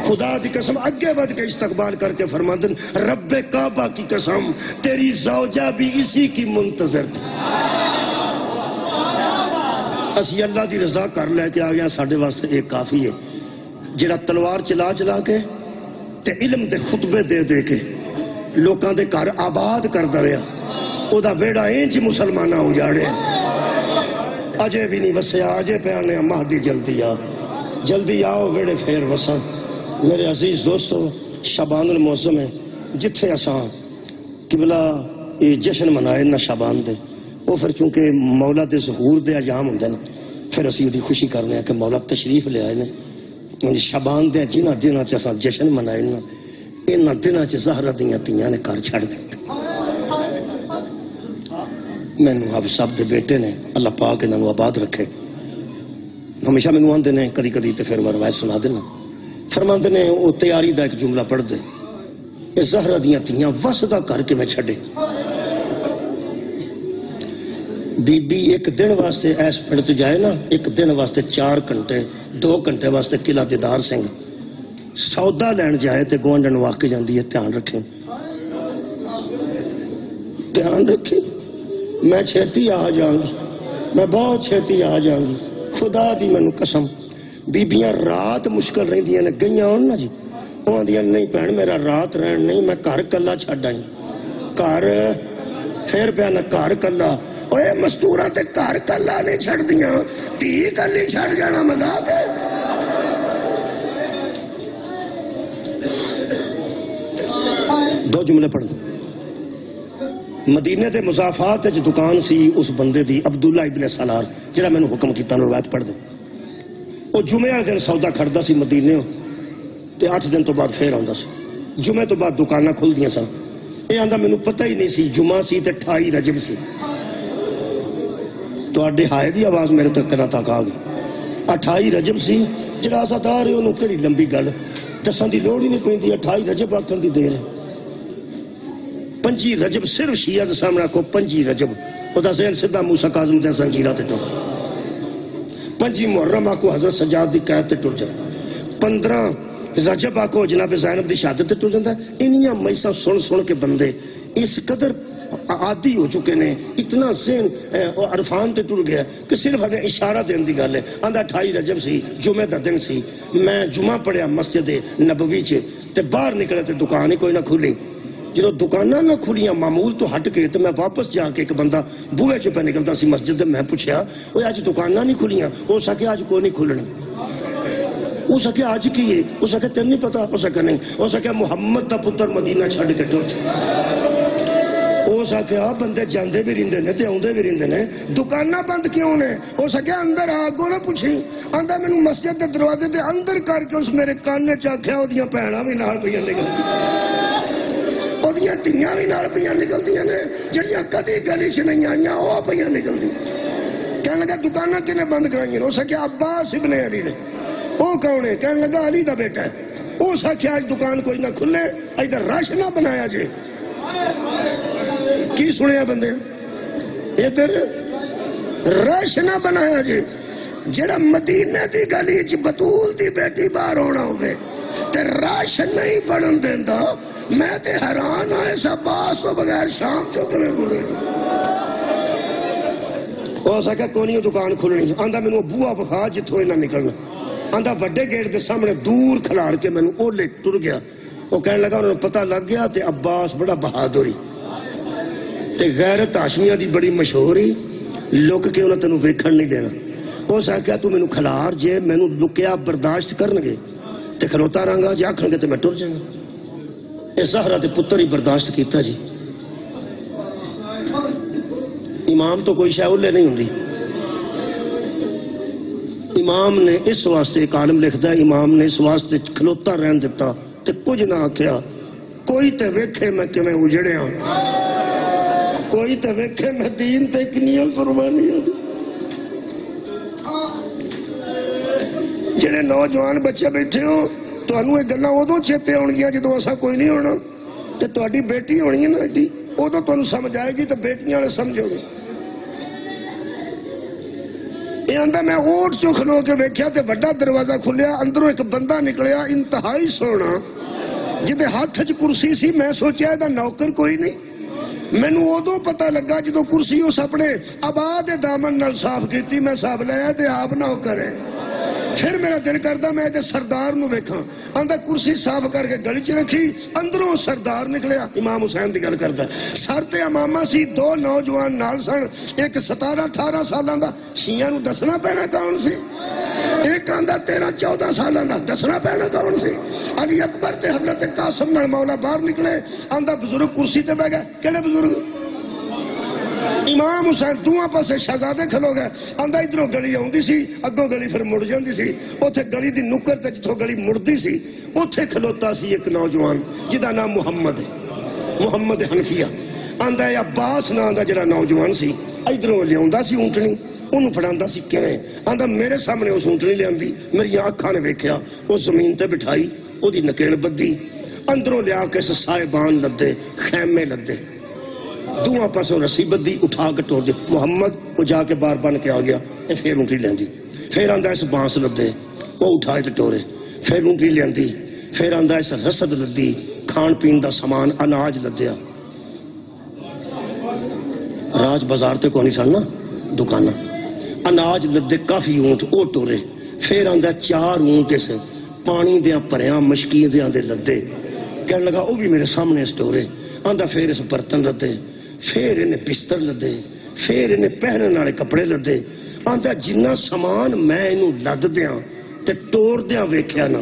خدا دی قسم اگے بڑھ کے استقبال کر کے فرماندن رب کعبہ کی قسم تیری زوجہ بھی اسی کی منتظر تھی اسی اللہ دی رضا کر لے کے آگیا ساڑھے واسطے ایک کافی ہے جڑا تلوار چلا چلا کے تے علم دے خطبے دے دے کے لوکاں دے گھر آباد کر دریا او دا ویڑا اینچ مسلمانہ ہو جاڑے اجے بھی نہیں وسیا اجے پیانے مہدی جلدی آؤ ویڑے پھیر وسا میرے عزیز دوستو شابان المعظم ہے جتھے اساں قبلہ یہ جشن منائے نہ شابان دے وہ پھر چونکہ مولا دے ظہور دے ایام ہوندے نا پھر اسی دی خوشی کرنے ہیں کہ مولا تشریف لے آئے نے شابان دے جنہ دنہ چا جشن منائے نا انہ دنہ چا زہرہ دیاں تیاں نے کار چھڑ دیتے میں نو آپ سب دے بیٹے نے اللہ پاک انہوں آباد رکھے ہمیشہ میں نو آندے نے کدی کدی تے پھر میں روایت سنا دینا فرماندے نے وہ تیاری دا ایک جملہ پڑھ دے کہ زہرہ دیاں تیاں وسدہ کر کے میں چھڑے بی بی ایک دن واسطے ایس پڑھ تو جائے نا ایک دن واسطے 4 گھنٹے 2 گھنٹے واسطے قلعہ دیدار سنگھ سودا لین جائے تے گوانڈن واقع جاندی ہے دھیان رکھیں میں چھیتی آ جاؤں گی میں بہت چھیتی آ جاؤں گی خدا دی میں قسم بیبیاں رات مشکل رہی دیاں نے گئیاں ہوں نا جی وہاں دیاں نہیں پہن میرا رات رہن نہیں میں گھر کلا چھڑ آئی گھر پھر پہ نہ گھر کلا اوے مستورہ تے گھر کلا نہیں چھڑ دیاں تی کلی چھڑ جانا مذاق ہے دو جملے پڑھ مدینے دے مضافات جو دکان سی اس بندے دی عبداللہ ابن سالار جڑا میں نے حکم کیتا نو روایت پڑھ دے وہ جمعہ دن سودا کھڑدا سی مدینے تے 8 دن تو بعد پھر آندا سی جمعے تو بعد دکاناں کھل دیاں سن یہ آندا میں نے پتہ ہی نہیں سی جمعہ سی تے 28 رجب سی تو آڈے ہائے دی آواز میرے تک کرنا تک آ گئی 28 رجب سی جڑا اسا دار ہے انہوں کڑی لمبی گل دساں دی لوڑ ہی نہیں پہندی 28 رجب آکھن دی دیر ہے 5 رجب صرف شیعہ دے سامنے کو 5 رجب او دا ذہن سیدھا موسیٰ کاظم دے زنجیرہ تے ٹر 5 محرم آکو حضرت سجاد دی قید تے ٹر جاتا 15 رجب آکو جناب زینب دی شہادت تے ٹر جاتا انہیاں میسا سن کے بندے اس قدر عادی ہو چکے نے اتنا ذہن عرفان تے ٹر گیا کہ صرف ہمیں اشارہ دین دی گل ہے آندہ 28 رجب سی جمعہ دا دن سی میں جمعہ پڑھیا مسجد نبوی چھے تے باہر نکلے تے دکان ہی کوئی نہ کھلی جدو دکانہ نہ کھلیاں معمول تو ہٹ کے تو میں واپس جا کے ایک بندہ بوئے چھے پہ نکلتا سی مسجد میں پوچھیا وہ آج دکانہ نہیں کھلیاں وہ سکے آج کوئی نہیں کھلنی وہ سکے آج کی ہے وہ سکے تم نہیں پتا وہ سکے نہیں وہ سکے محمد دا پتر مدینہ چھڑ کے ٹر چھے وہ سکے بندے جاندے بھی رہندے نے تے آندے بھی رہندے نے دکانہ بند کیوں نے وہ سکے اندر آگو نہ پوچھی اندر میں مسجد دے دروازے دے اندر کر کے اس میرے کاننے چاکھیا ہو دیاں پہنا بھی نال پہ نکلتی تیاں بھی نال پیاں نکل دیاں نے جڑیاں کدی گلی چ نہیں آئیاں وہ پیاں نکل دی کہنے لگا دکانہ کنے بند کرائیں ہو سکے عباس ابن علی نے وہ کون ہے کہنے لگا علی دا بیٹا ہے وہ سکے آج دکان کوئی نہ کھلے ادھر رش نہ بنایا جے کی سنیا بندے ادھر رش نہ بنایا جے جڑا مدینے دی گلی چ بطول دی بیٹی باہر ہونا ہوئے تے رش نہیں بڑھن دیندا میں تے حیران آئے اس عباس تو بغیر شام چوکے میں گزر گیا وہ سکا کونی دکان کھلنی آندہ میں نے بوہ بخا جتھو ہی نہ نکلنا آندہ وڈے گیٹ دے سامنے دور کھلار کے میں نے اولے ٹر گیا وہ کہنے لگا انہوں نے پتہ لگ گیا تے عباس بڑا بہادری تے غیرت ہاشمیہ دی بڑی مشہوری لوگ کے انہوں تنہوں ویکھن نہیں دینا وہ سکا تو میں نے کھلار جے میں نے لکیا برداشت کرنگے تے کھلوتا رہنگا جا کھنگے تے میں ٹر جائیں گا اے زہرہ تے پتر ہی برداشت کیتا جی امام تو کوئی شاہ اولے نہیں ہوندی امام نے اس واسطے ایک عالم لکھتا ہے امام نے اس واسطے کھلوتا رہن دیتا تے کچھ نہ کیا کوئی تے ویکھے میں کہ میں اجڑے ہوں کوئی تے ویکھے میں دین تے کنیاں قربانی ہوں جڑے نوجوان بچے بیٹھے ہو تو انہوں ایک گلہ ادھوں چیتے ہون گیا جدو ایسا کوئی نہیں ہونا تے تہاڈی بیٹی ہونی ہے نا ایڈی ادھوں تو انہوں سمجھ آئے گی تو بیٹیاں نے سمجھو گے یہ اندھا میں اوٹ چو کھلو کے ویکھیا تے وڈا دروازہ کھلیا اندروں ایک بندہ نکلیا انتہائی سونا جدے ہاتھ چ کرسی سی میں سوچیا ہے دا نوکر کوئی نہیں میں نو ادھوں پتہ لگا جدو کرسی اس اپنے آباد دامن نال صاف کیتی میں صاحب لیا تے آپ نوکر ہے پھر میرا دل کردہ میں تے سردار نو ویکھاں اندھا کرسی صاف کر کے گلی چ رکھی اندروں سردار نکلیا امام حسین دی گل کردا سر تے امامہ سی دو نوجوان نال سن ایک 17-18 سالاں دا شیعہ نو دسنا پینا کون سی ایک آندھا 13-14 سالاں دا دسنا پینا کون سی علی اکبر تے حضرت قاسم نال مولا باہر نکلے آندھا بزرگ کرسی تے بہ گئے کیڑے بزرگ امام حسین دوہاں پاسے شہزادے کھلو گئے آندھا ادھروں گلی آؤندی سی اگوں گلی پھر مڑ جاندی سی اوتھے گلی دی نکر تے جتھوں گلی مڑدی سی اوتھے کھلوتا سی ایک نوجوان جدا نام محمد حنفیہ آندھا ہے عباس نا آندھا جڑا نوجوان سی ادھروں لیاوندا سی اونٹنی انہوں پڑھاندا سی کیویں آندھا میرے سامنے اس اونٹنی لیاندی میری آنکھاں نے ویکھیا او زمین تے بٹھائی او دی نکیل بدی اندروں لیا کے سائبان لدے خیمے لدے دوہاں پاسوں رسی بدی اٹھا کے ٹور دے محمد وہ جا کے بار بن کے آ گیا اے پھر اونٹی لیندی پھر آندہ اس بانس لدے وہ اٹھائے تے ٹورے پھر اونٹی لیندی پھر آندہ اس رسد لدی کھان پین دا سامان اناج لدیا راج بازار تے کونی سننا دکانہ اناج لدے کافی اونٹ او ٹورے پھر آندہ 4 اونٹ اس پانی دیاں پریاں مشکی دیاں دے لدے کہنے لگا وہ بھی میرے سامنے اس ٹورے آندہ پھر اس برتن لدے پھر انہیں بستر لدے پھر انہیں پہننے والے کپڑے لدے آندہ جنہ سامان میں انہوں لد دیاں تے ٹور دیاں ویکھیا نا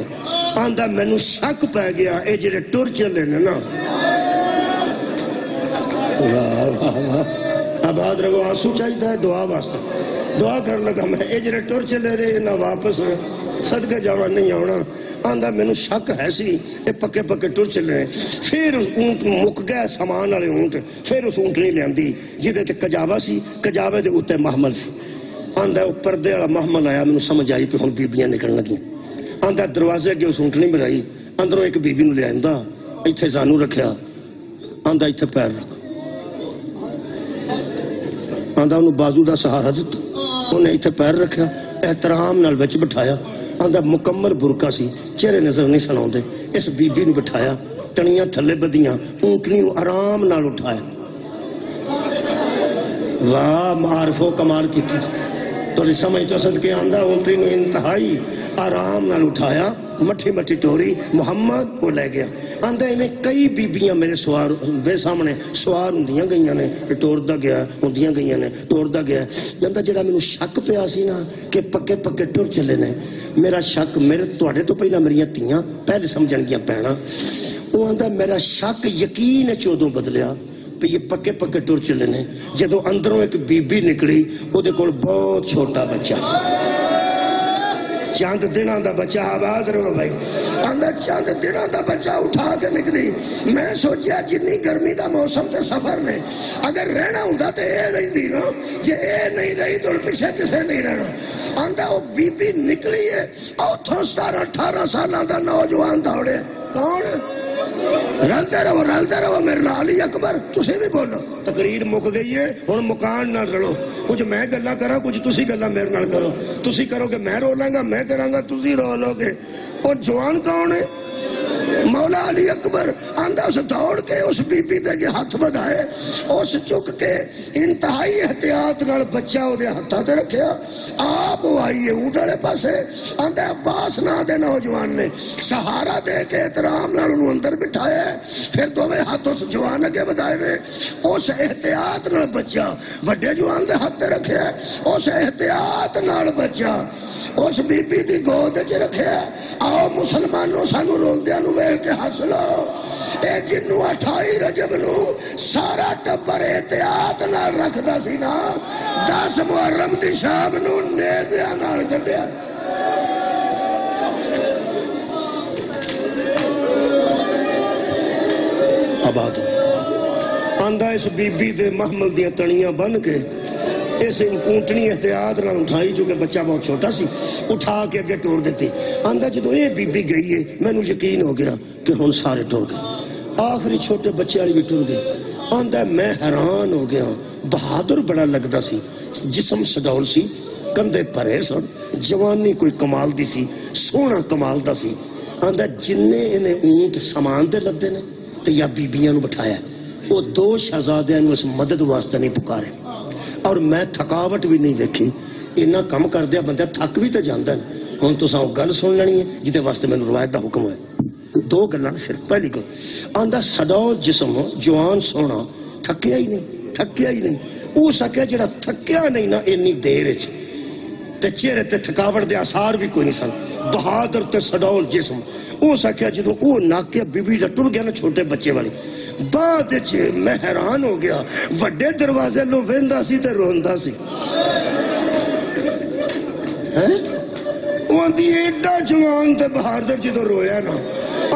آندہ میں انہوں شک پہ گیا اے جڑے ٹور چلے نا واہ واہ واہ آباد رہو آنسو چاہیدہ ہے دعا واسطہ دعا کر لگا میں اے جڑے ٹور چلے رہے نہ واپس صدقہ جاوان نہیں آونا آندھا میں نے شک ہے سی اے پکے پکے ٹر چلے ہیں پھر اونٹ مک گئے سامان والے اونٹ پھر اس اونٹ نہیں لیندی جدے تے کجاوا سی کجاوے دے اوتے محمل سی آندھا وہ پردے والا محمل آیا میں نے سمجھ آئی پہ ہن بیبیاں نکلن لگی آندھا دروازے کے اس اونٹ نہیں مرائی اندروں ایک بیبی نو لے آندھا ایتھے زانو رکھیا آندھا ایتھے پیر رکھ آندھا انہوں بازو دا سہارا دیتا انہیں ایتھے پیر رکھیا احترام نال وچ بٹھایا آندھا مکمل برکا سی چہرے نظر نہیں سناؤں دے اس بی بی نو بٹھایا تنیاں تھلے بدیاں اونٹنی نو آرام نال اٹھایا واہ معارف و کمال کی تھی تو سمجھ تو صدقے آندھا اونٹنی نو انتہائی آرام نال اٹھایا مٹھی مٹھی ٹوری محمد وہ لے گیا آندھا میں کئی بیبیاں میرے سوار وے سامنے سوار ہندیاں گئیاں نے ٹور دا گیا ہندیاں گئیاں نے ٹور دا گیا جاندہ جڑا میں شک پہ آسی نا کہ پکے پکے ٹور چلے نے میرا شک میرے توڑے تو پہلا میری تیاں پہلے سمجھن گیا پہنا وہ آندھا میرا شک یقین چودوں بدلیا پہ یہ پکے پکے ٹور چلے نے جدو اندروں ایک بی بی نکلی وہ دے کول بہت چھوٹا بچہ چاند دنوں دا بچہ آباد رہو بھائی آندھا چاند دنوں دا بچہ اٹھا کے نکلی میں سوچیا جنی گرمی دا موسم تے سفر نے اگر رہنا ہوں تے اے رہی دی نا جے اے نہیں رہی تو پیچھے کسے نہیں رہنا آندھا وہ بی بی نکلی ہے اوتھوں 17-18 سالہ دا نوجوان دوڑے کون رلدے رہو میرے علی اکبر تسی بھی بولو تقریر مک گئی ہے ہن مکان نہ رلو کچھ میں گلا کرا کچھ تسی گلا میرے نال کرو تسی کرو کہ میں رو لاں گا میں کراں گا تسی رو لو گے اور جوان کون ہے مولا علی اکبر آندہ اس دوڑ کے اس بی بی دے کے ہاتھ بدھائے اس چک کے انتہائی احتیاط نال بچہ ہو دے ہاتھا دے رکھیا آپ وہ آئیے اونٹڑے پاسے آندہ عباس نا دے نوجوان نے سہارا دے کے احترام نال انہوں اندر بٹھایا پھر دووے ہاتھوں سے جوان کے بدھائے نے اس احتیاط نال بچہ وڈے جوان دے ہاتھ دے رکھیا اس احتیاط نال بچہ اس بی بی دی گود چ رکھیا آؤ مسلمانوں سانو روندیاں نو ویکھ کے ہس لو اے جنوں 28 رجب نو سارا ٹبر احتیاط نال رکھدا سی نا 10 محرم دی شام نو نیزیاں نال کڈیا آباد آندہ اس بی بی دے محمل دیا تنیاں بن کے اس کونٹنی احتیاط نہ اٹھائی چونکہ بچہ بہت چھوٹا سی اٹھا کے اگے ٹور دیتی آندہ جدو یہ بی بی گئی ہے میں نو یقین ہو گیا کہ ہن سارے ٹور گئے آخری چھوٹے بچے والی بھی ٹور گئے آندہ میں حیران ہو گیا بہادر بڑا لگدا سی جسم سڈول سی کندھے پرے سن جوانی کوئی کمال دی سی سونا کمال دا سی آندہ جننے انہیں اونٹ سامان دے لدے نے تے یا بیبیاں نو بٹھایا وہ 2 شہزادیاں نو اس مدد واسطے نہیں پکارے اور میں تھکاوٹ بھی نہیں دیکھی انہا کم کر دیا بندہ تھک بھی تے جاندہ ہے ہون تو ساں گل سن لینی ہے جتے واسطے میں روایت دا حکم ہے 2 گلان صرف پہلی گل آندہ سڈاؤ جسم جوان سونا تھکیا ہی نہیں او سکیا جڑا تھکیا نہیں نا انی دیر تے چہرے تے تھکاوٹ دے آثار بھی کوئی نہیں سن بہادر تے سڈاؤ جسم او سکیا جدو او ناکیا بی بی دا ٹر گیا نا چھوٹے بچے والی بعد میں حیران ہو گیا وڈے دروازے لو ویندا سی تے روندا سی آندھی ایڈا جوان تے بہادر جدو رویا نا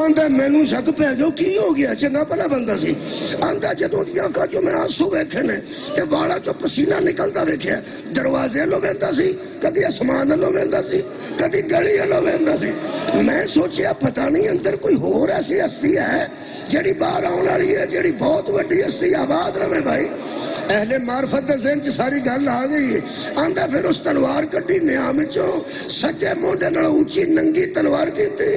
آندھا میں نو شک پہ جو کی ہو گیا چنگا پلا بندہ سی آندھا جدو دیا کا جو میں آنسو ویکھے نے تے والا جو پسینہ نکلتا ویکھے دروازے لو ویندا سی کدی اسمان لو ویندا سی کدی گلی لو ویندا سی میں سوچیا پتہ نہیں اندر کوئی اور ایسی ہستی ہے جڑی باہر آن والی ہے جڑی بہت وڈی ہستی آباد رہے بھائی اہل معرفت دے ذہن چ ساری گل آ گئی ہے آندا پھر اس تلوار کڈی نیام چوں سجے مونڈے نال اونچی ننگی تلوار کیتی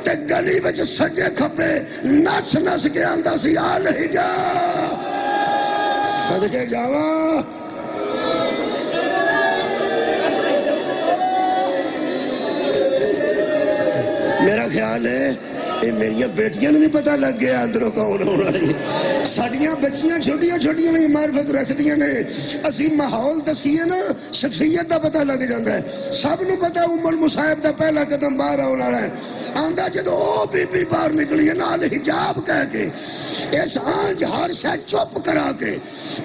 تے گلی وچ سجے کھپے نس نس کے آندا سی آ نہیں جا صدقے جاواں میرا خیال ہے یہ میری بیٹیاں نے بھی پتہ لگ گیا اندروں کون ہونا ہے ساڑیاں بچیاں چھوٹیاں بھی معرفت رکھ دیا نے اسی ماحول دسیے نا شخصیت دا پتہ لگ جاندہ ہے سب نو پتہ ام المصائب دا پہلا قدم باہر ہونا ہے آندہ جدو او بی بی باہر نکلی ہے نال حجاب کہہ کے اس آنج ہر شاید چوپ کرا کے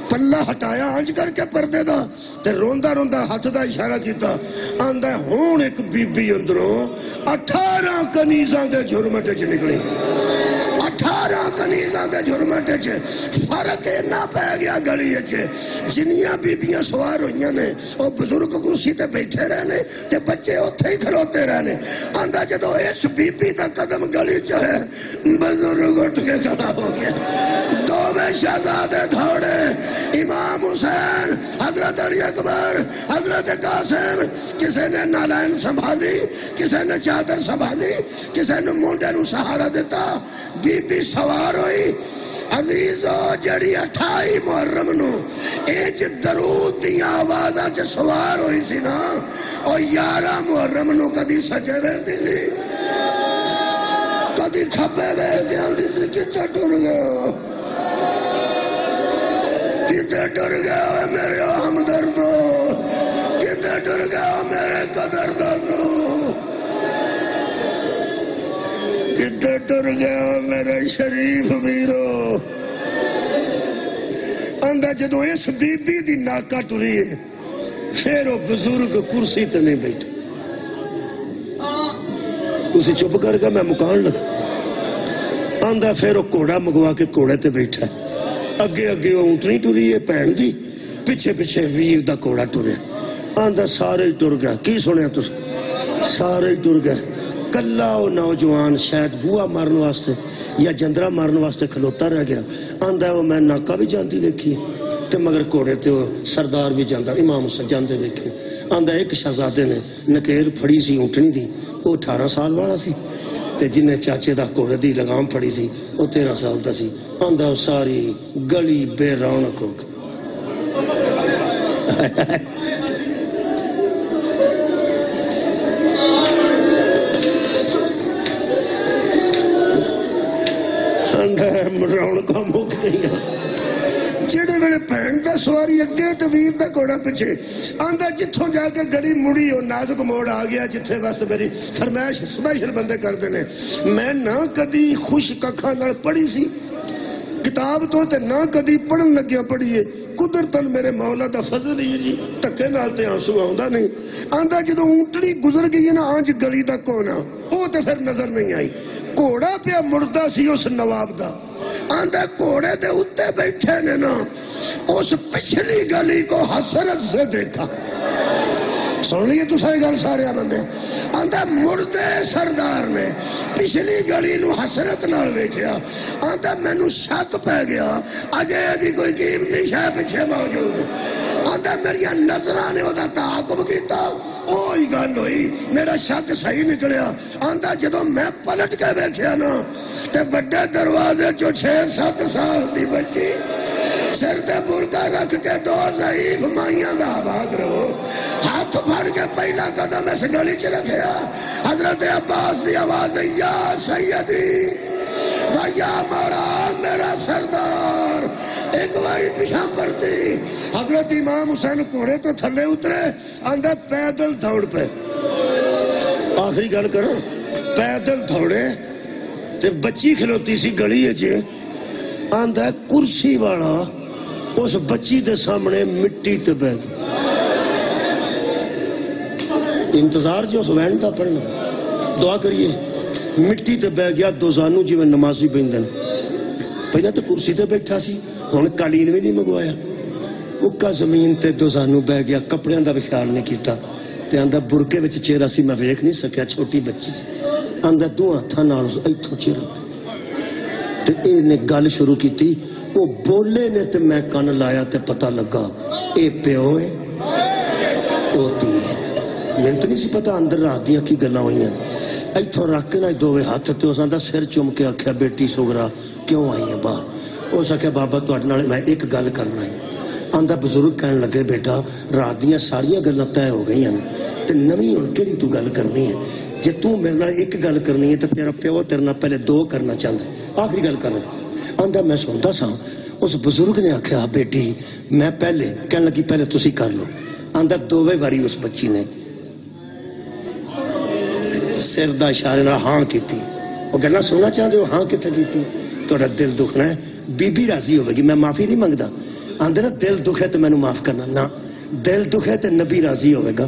پلہ ہٹایا آنج کر کے پردے دا تے روندہ ہاتھ دا اشارہ کیتا آندہ ہون ایک بی بی اندروں 18 کنیزاں دے جھرمٹے نکلی 18 کنیزاں دے جھرمٹے چھے فرق نہ پہ گیا گلی چھے جنیاں بیبیاں سوار ہوئیاں نے وہ بزرگ کرسی تے بیٹھے رہنے تے بچے اتھے ہی کھلوتے رہنے آندہ جدو اس بی بی دا قدم گلی چھے بزرگ اٹھ کے کھڑا ہو گیا 2 شہزادے دھوڑے امام حسین حضرت علی اکبر حضرت قاسم کسے نے نالائن سنبھالی کسے نے چادر سنبھالی کسے نے مونڈے نو سہارا دیتا بی بی سوار ہوئی عزیزو جڑی 28 محرم نو ایج درود دیا آوازہ چے سوار ہوئی سی نا اور 11 محرم نو کدی سجے رہتی سی کدی کھپے رہتی آندی سی کتے ٹر گئے کتے ٹر گئے میرے ہمدردو کتے ٹر گئے میرے قدردانو کتے ٹر گیا میرے شریف ویرو آندہ جدو اس بی بی دی ناکہ ٹری ہے پھر وہ بزرگ کرسی تے نہیں بیٹھے کسی چپ کر گا میں مکان لگا آندہ پھر وہ کوڑا مگوا کے کوڑے تے بیٹھا ہے اگے وہ اونٹنی ٹری ہے پہن دی پیچھے ویر دا کوڑا ٹرے آندہ سارے ہی ٹر گیا کی سنیا تو سارے ہی ٹر گئے کلا وہ نوجوان شاید بوا مارن واسطے یا جندرہ مارن واسطے کھلوتا رہ گیا آندہ ہے وہ میں ناکہ بھی جانتی دیکھی تے مگر کوڑے تے وہ سردار بھی جاندہ امام حسین جاندے دیکھے آندہ ایک شہزادے نے نکیر پھڑی سی اونٹنی دی وہ 18 سال والا سی تے جنہیں چاچے دا گھوڑے دی لگام پھڑی سی وہ 13 سال دا سی آندا ساری گلی بے رونق ہو گئی رونقاں مک گئیاں جڑے ویلے بھین دا سواری اگے تے ویر دا گھوڑا پیچھے آندا جتھوں جا کے گلی مڑی او نازک موڑ آ گیا جتھے واسطے میری فرمائش سپیشل بندے کردے نے میں نہ کدی خوش ککھاں نال پڑھی سی کتاب تو تے نہ کدی پڑھن لگیا پڑھیے قدرتاً میرے مولا دا فضل ہی جی تکے نال تے آنسو آوندا نہیں آندا جدوں اونٹڑی گزر گئی نا آنج گلی دا کونا او تے پھر نظر نہیں آئی گھوڑا پیا مردہ سی اس نواب دا آندھے گھوڑے دے اتے بیٹھے نے نا اس پچھلی گلی کو حسرت سے دیکھا سن لیے تو سائی گل سارے بندے آندھے مردے سردار نے پچھلی گلی نو حسرت نال ویکھیا آندھے میں نو شک پہ گیا اجے دی کوئی قیمتی شے پیچھے موجود آندھے میری نظران نے دا تعاقب کیتا اوہی گل ہوئی میرا شک صحیح نکلیا آندھا جدو میں پلٹ کے بیکھیا نا تے بڑے دروازے جو 6-7 سال دی بچی سر تے برکا رکھ کے 2 ضعیف مائیاں دا آباد رہو ہاتھ پھڑ کے پہلا قدم اس گلی چ رکھیا حضرت عباس دی آواز یا سیدی و یا مولا میرا سردار ایک باری پیچھا پڑتی حضرت امام حسین گھوڑے تو تھلے اترے آندھا پیدل دوڑ پہ آخری گل کرو پیدل دوڑے تے بچی کھلوتی سی گلی ہے آندھا کرسی والا اس بچی دے سامنے مٹی تے بیگ انتظار جو اس وین دا پڑھنا دعا کریے مٹی تے بیگ گیا 2 زانو جی میں نمازی بیندن پہلے تو کرسی تے بیٹھا سی ہن قالین بھی نہیں منگوایا اکا زمین تے 2 زانو بہ گیا کپڑیاں دا بھی خیال نہیں کیتا تے آندھا برکے وچ چہرہ سی میں ویکھ نہیں سکیا چھوٹی بچی سی آندھا 2 ہاتھاں نال ایتھوں چہرہ تے نے گل شروع کیتی وہ بولے نے تے میں کان لایا تے پتہ لگا اے پیو ہے او دی میں تو نہیں سی پتہ اندر رات دیاں کی گلاں ہوئیاں ایتھوں رکھ کے نہ 2 ہاتھ تے اس آندھا سر چوم کے آکھیا بیٹی سگرا کیوں آئی ہے باہر اس آکھیا بابا تواڈے نال میں ایک گل کرنا ہے آندھا بزرگ کہنے لگے بیٹا رات دیاں ساریاں گلاں طے ہو گئی ہیں تے نویں ہن کیڑی تو گل کرنی ہے جے تو میرے نال ایک گل کرنی ہے تے تیرا پیو تیرے نال پہلے 2 کرنا چاہندا ہے آخری گل کرنا آندھا میں سنتا سا اس بزرگ نے آکھیا بیٹی میں پہلے کہنے لگی پہلے تسی کر لو آندھا 2 باری اس بچی نے سر دا اشارے نال ہاں کیتی وہ گلا سننا چاہتے ہو ہاں کتے کیتی تھوڑا دل دکھنا ہے بی بی راضی ہوئے گی میں معافی نہیں منگدا آندھے نا دل دکھے تو میں نو معاف کرنا نا دل دکھے تو نبی راضی ہوئے گا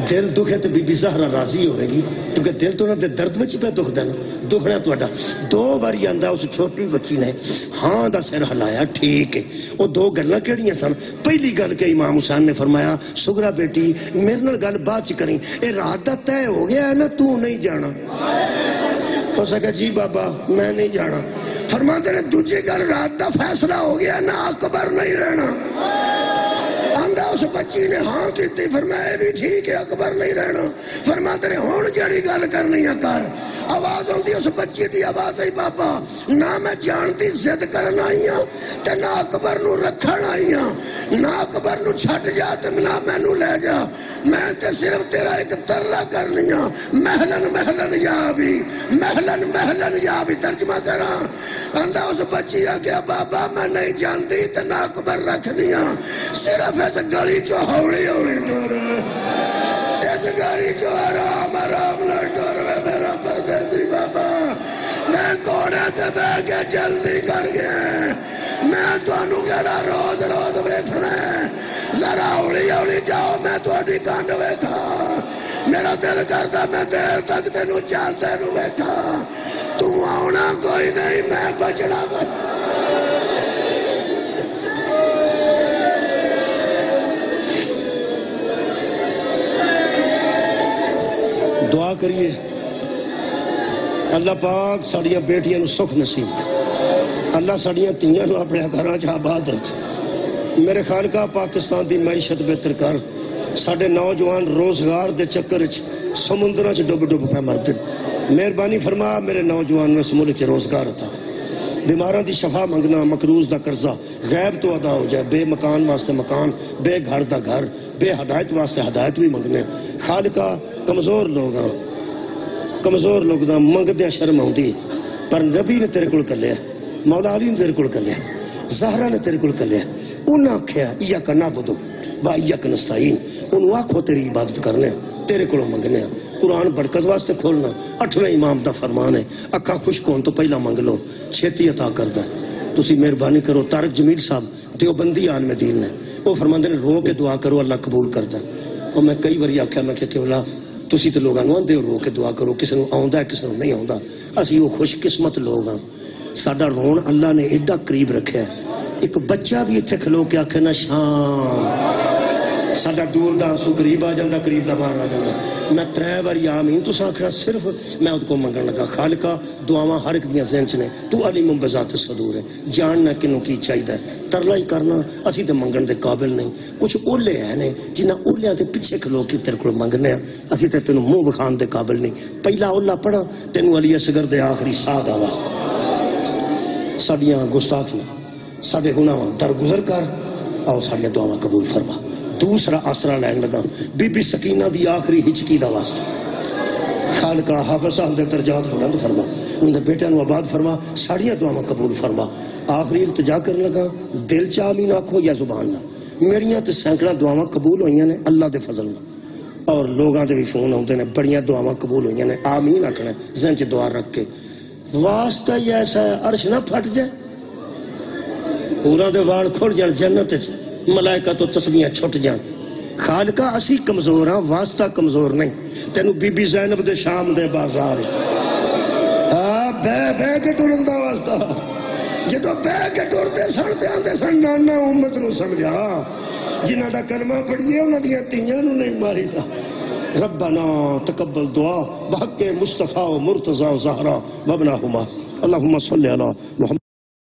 دل دکھے تو بی بی زہرا راضی ہوئے گی کیونکہ دل تو نہ دے درد وچ پہ دکھ دینا دکھنا تواڈا 2 باری آندا اس چھوٹی بچی نے ہاں دا سر ہلایا ٹھیک ہے وہ 2 گلاں کیڑیاں سن پہلی گل کہ امام حسین نے فرمایا سگرا بیٹی میرے نال گل بعد چ کریں اے رات دا طے ہو گیا ہے نا تو نہیں جانا اس کہا جی بابا میں نہیں جانا فرماتے نے دوسری گل رات دا فیصلہ ہو گیا نا اکبر نہیں رہنا آندھا اس بچی نے ہاں کیتی فرمایا بھی ٹھیک ہے اکبر نہیں رہنا فرماتے نے ہون جڑی گل کرنی ہے کر آواز ہوندی اس بچی دی آواز ہے بابا نہ میں جانتی ضد کرنا آئی ہاں تے نہ اکبر نو رکھن آئی ہاں نہ اکبر نو چھٹ جا تے نہ میں نو لے جا میں تے صرف تیرا ایک ترلا کرنی ہاں محلن محلن یا بھی ترجمہ کرا آندھا اس بچی آگیا بابا میں نہیں جانتی تے نہ اکبر رکھنی ہاں صرف اس گلی چو ہوڑی ہوڑی ٹور اس گلی چو آرام نہ ٹور میرا پردیسی بابا میں کوڑے تے بے کے جلدی کر گئے میں تو انو گیڑا روز روز بیٹھنا ذرا ہوڑی ہوڑی جاؤ میں تو اڈی کانڈ بیٹھا میرا دل کرتا میں دیر تک تینو چاہتے نو بیٹھا تو آنا کوئی نہیں میں بچنا کر دعا کریے اللہ پاک ساڑیاں بیٹیاں نو سکھ نصیب اللہ ساڑیاں تیاں نو اپنے گھراں چ آباد رکھ میرے خانقاہ پاکستان دی معیشت بہتر کر ساڈے نوجوان روزگار دے چکر سمندر چ ڈب ڈب پہ مردن. مہربانی فرما میرے نوجوان میں اس ملک روزگار عطا. بیماراں دی شفا منگنا، مقروض دا قرضہ غیب تو ادا ہو جائے. بے مکان واسطے مکان، بے گھر دا گھر، بے ہدایت واسطے ہدایت بھی منگنے. خالقہ کمزور لوگ دا منگ دیا شرم آؤندی، پر نبی نے تیرے کول کلیا، مولا علی نے تیرے کول کلیا، زہرا نے تیرے کول کلیا. انہاں آکھیا ایاک نعبد و ایاک نستعین، انہوں آکھو تیری عبادت کرنے تیرے کولوں منگنے. قرآن برکت واسطے کھولنا 8ویں امام دا فرمان ہے، اکھاں خشک ہون تو پہلا منگ لو، چھیتی عطا کردا ہے. تسی مہربانی کرو. طارق جمیل صاحب دیوبندی عالم دین نے، وہ فرماندے نے رو کے دعا کرو اللہ قبول کردا ہے. اور میں کئی باری آکھیا میں کہ مولا تسی تے لوگاں نوں آندے ہو رو کے دعا کرو، کسے نوں آوندا ہے کسے نوں نہیں آوندا. اسی وہ خوش قسمت لوگ ہاں. ساڈا رون اللہ نے ایڈا قریب رکھیا ہے. ایک بچہ بھی اتنے کھلو کے آکھے نا شام، ساڈا دور دا سو قریب آ جاندا، قریب دا باہر آ جاندا. میں 3 بار آمین تو آکھنا صرف میں اس کو منگن لگا. خالقہ دعاواں ہر ایک دیاں ذہن چ نے، تو علیم بذات الصدور ہے، جاننا کنوں کی چاہیے. ترلا ہی کرنا اسی تے منگن دے قابل نہیں. کچھ اولے ہیں نے جنہاں اولیاں تے پیچھے کھلو کے تیرے کول منگنے ہیں، اسی تے تینوں منہ وکھان دے قابل نہیں. پہلا اولا پڑھا تینوں علی اصغر دے آخری ساہ دا واسطہ. ساڈیاں گستاخیاں ساڈے گناہ درگزر کر، آؤ ساڈیاں دعاواں قبول فرما. دوسرا آسرا لین لگا بی بی سکینہ دی آخری ہچکی دا واسطہ. خالقہ حافظ صاحب دے درجات بلند فرما، ان دے بیٹیاں نو آباد فرما، ساڑیاں دعاواں قبول فرما. آخری التجا کرن لگا دل چ آمین آکھو یا زبان نہ. میریاں تے سینکڑا دعاواں قبول ہوئیاں نے اللہ دے فضل نال، اور لوگاں دے بھی فون آتے نے بڑیاں دعاواں قبول ہوئیاں نے. آمین آکھنا ذہن چ دعا رکھ کے. واسطہ ہی ایسا ہے عرش نہ پھٹ جائے، پورا دے واڑ کھل جان جنت چ، ملائکہ تو تسبیحاں چھٹ جان. خالقہ اسی کمزور ہاں، واسطہ کمزور نہیں. تینوں بی بی زینب دے شام دے بازار بے کے ٹرن دا واسطہ، جدو بے کے ٹرتے سن تے آندے سن نانا امت نو سمجھا، جنہاں دا کلمہ پڑھیے انہاں دیاں تیاں نو نہیں ماری دا. ربنا تقبل دعا بحق مصطفیٰ و مرتضی و زہرا وابناہما. اللہم صلی علی محمد.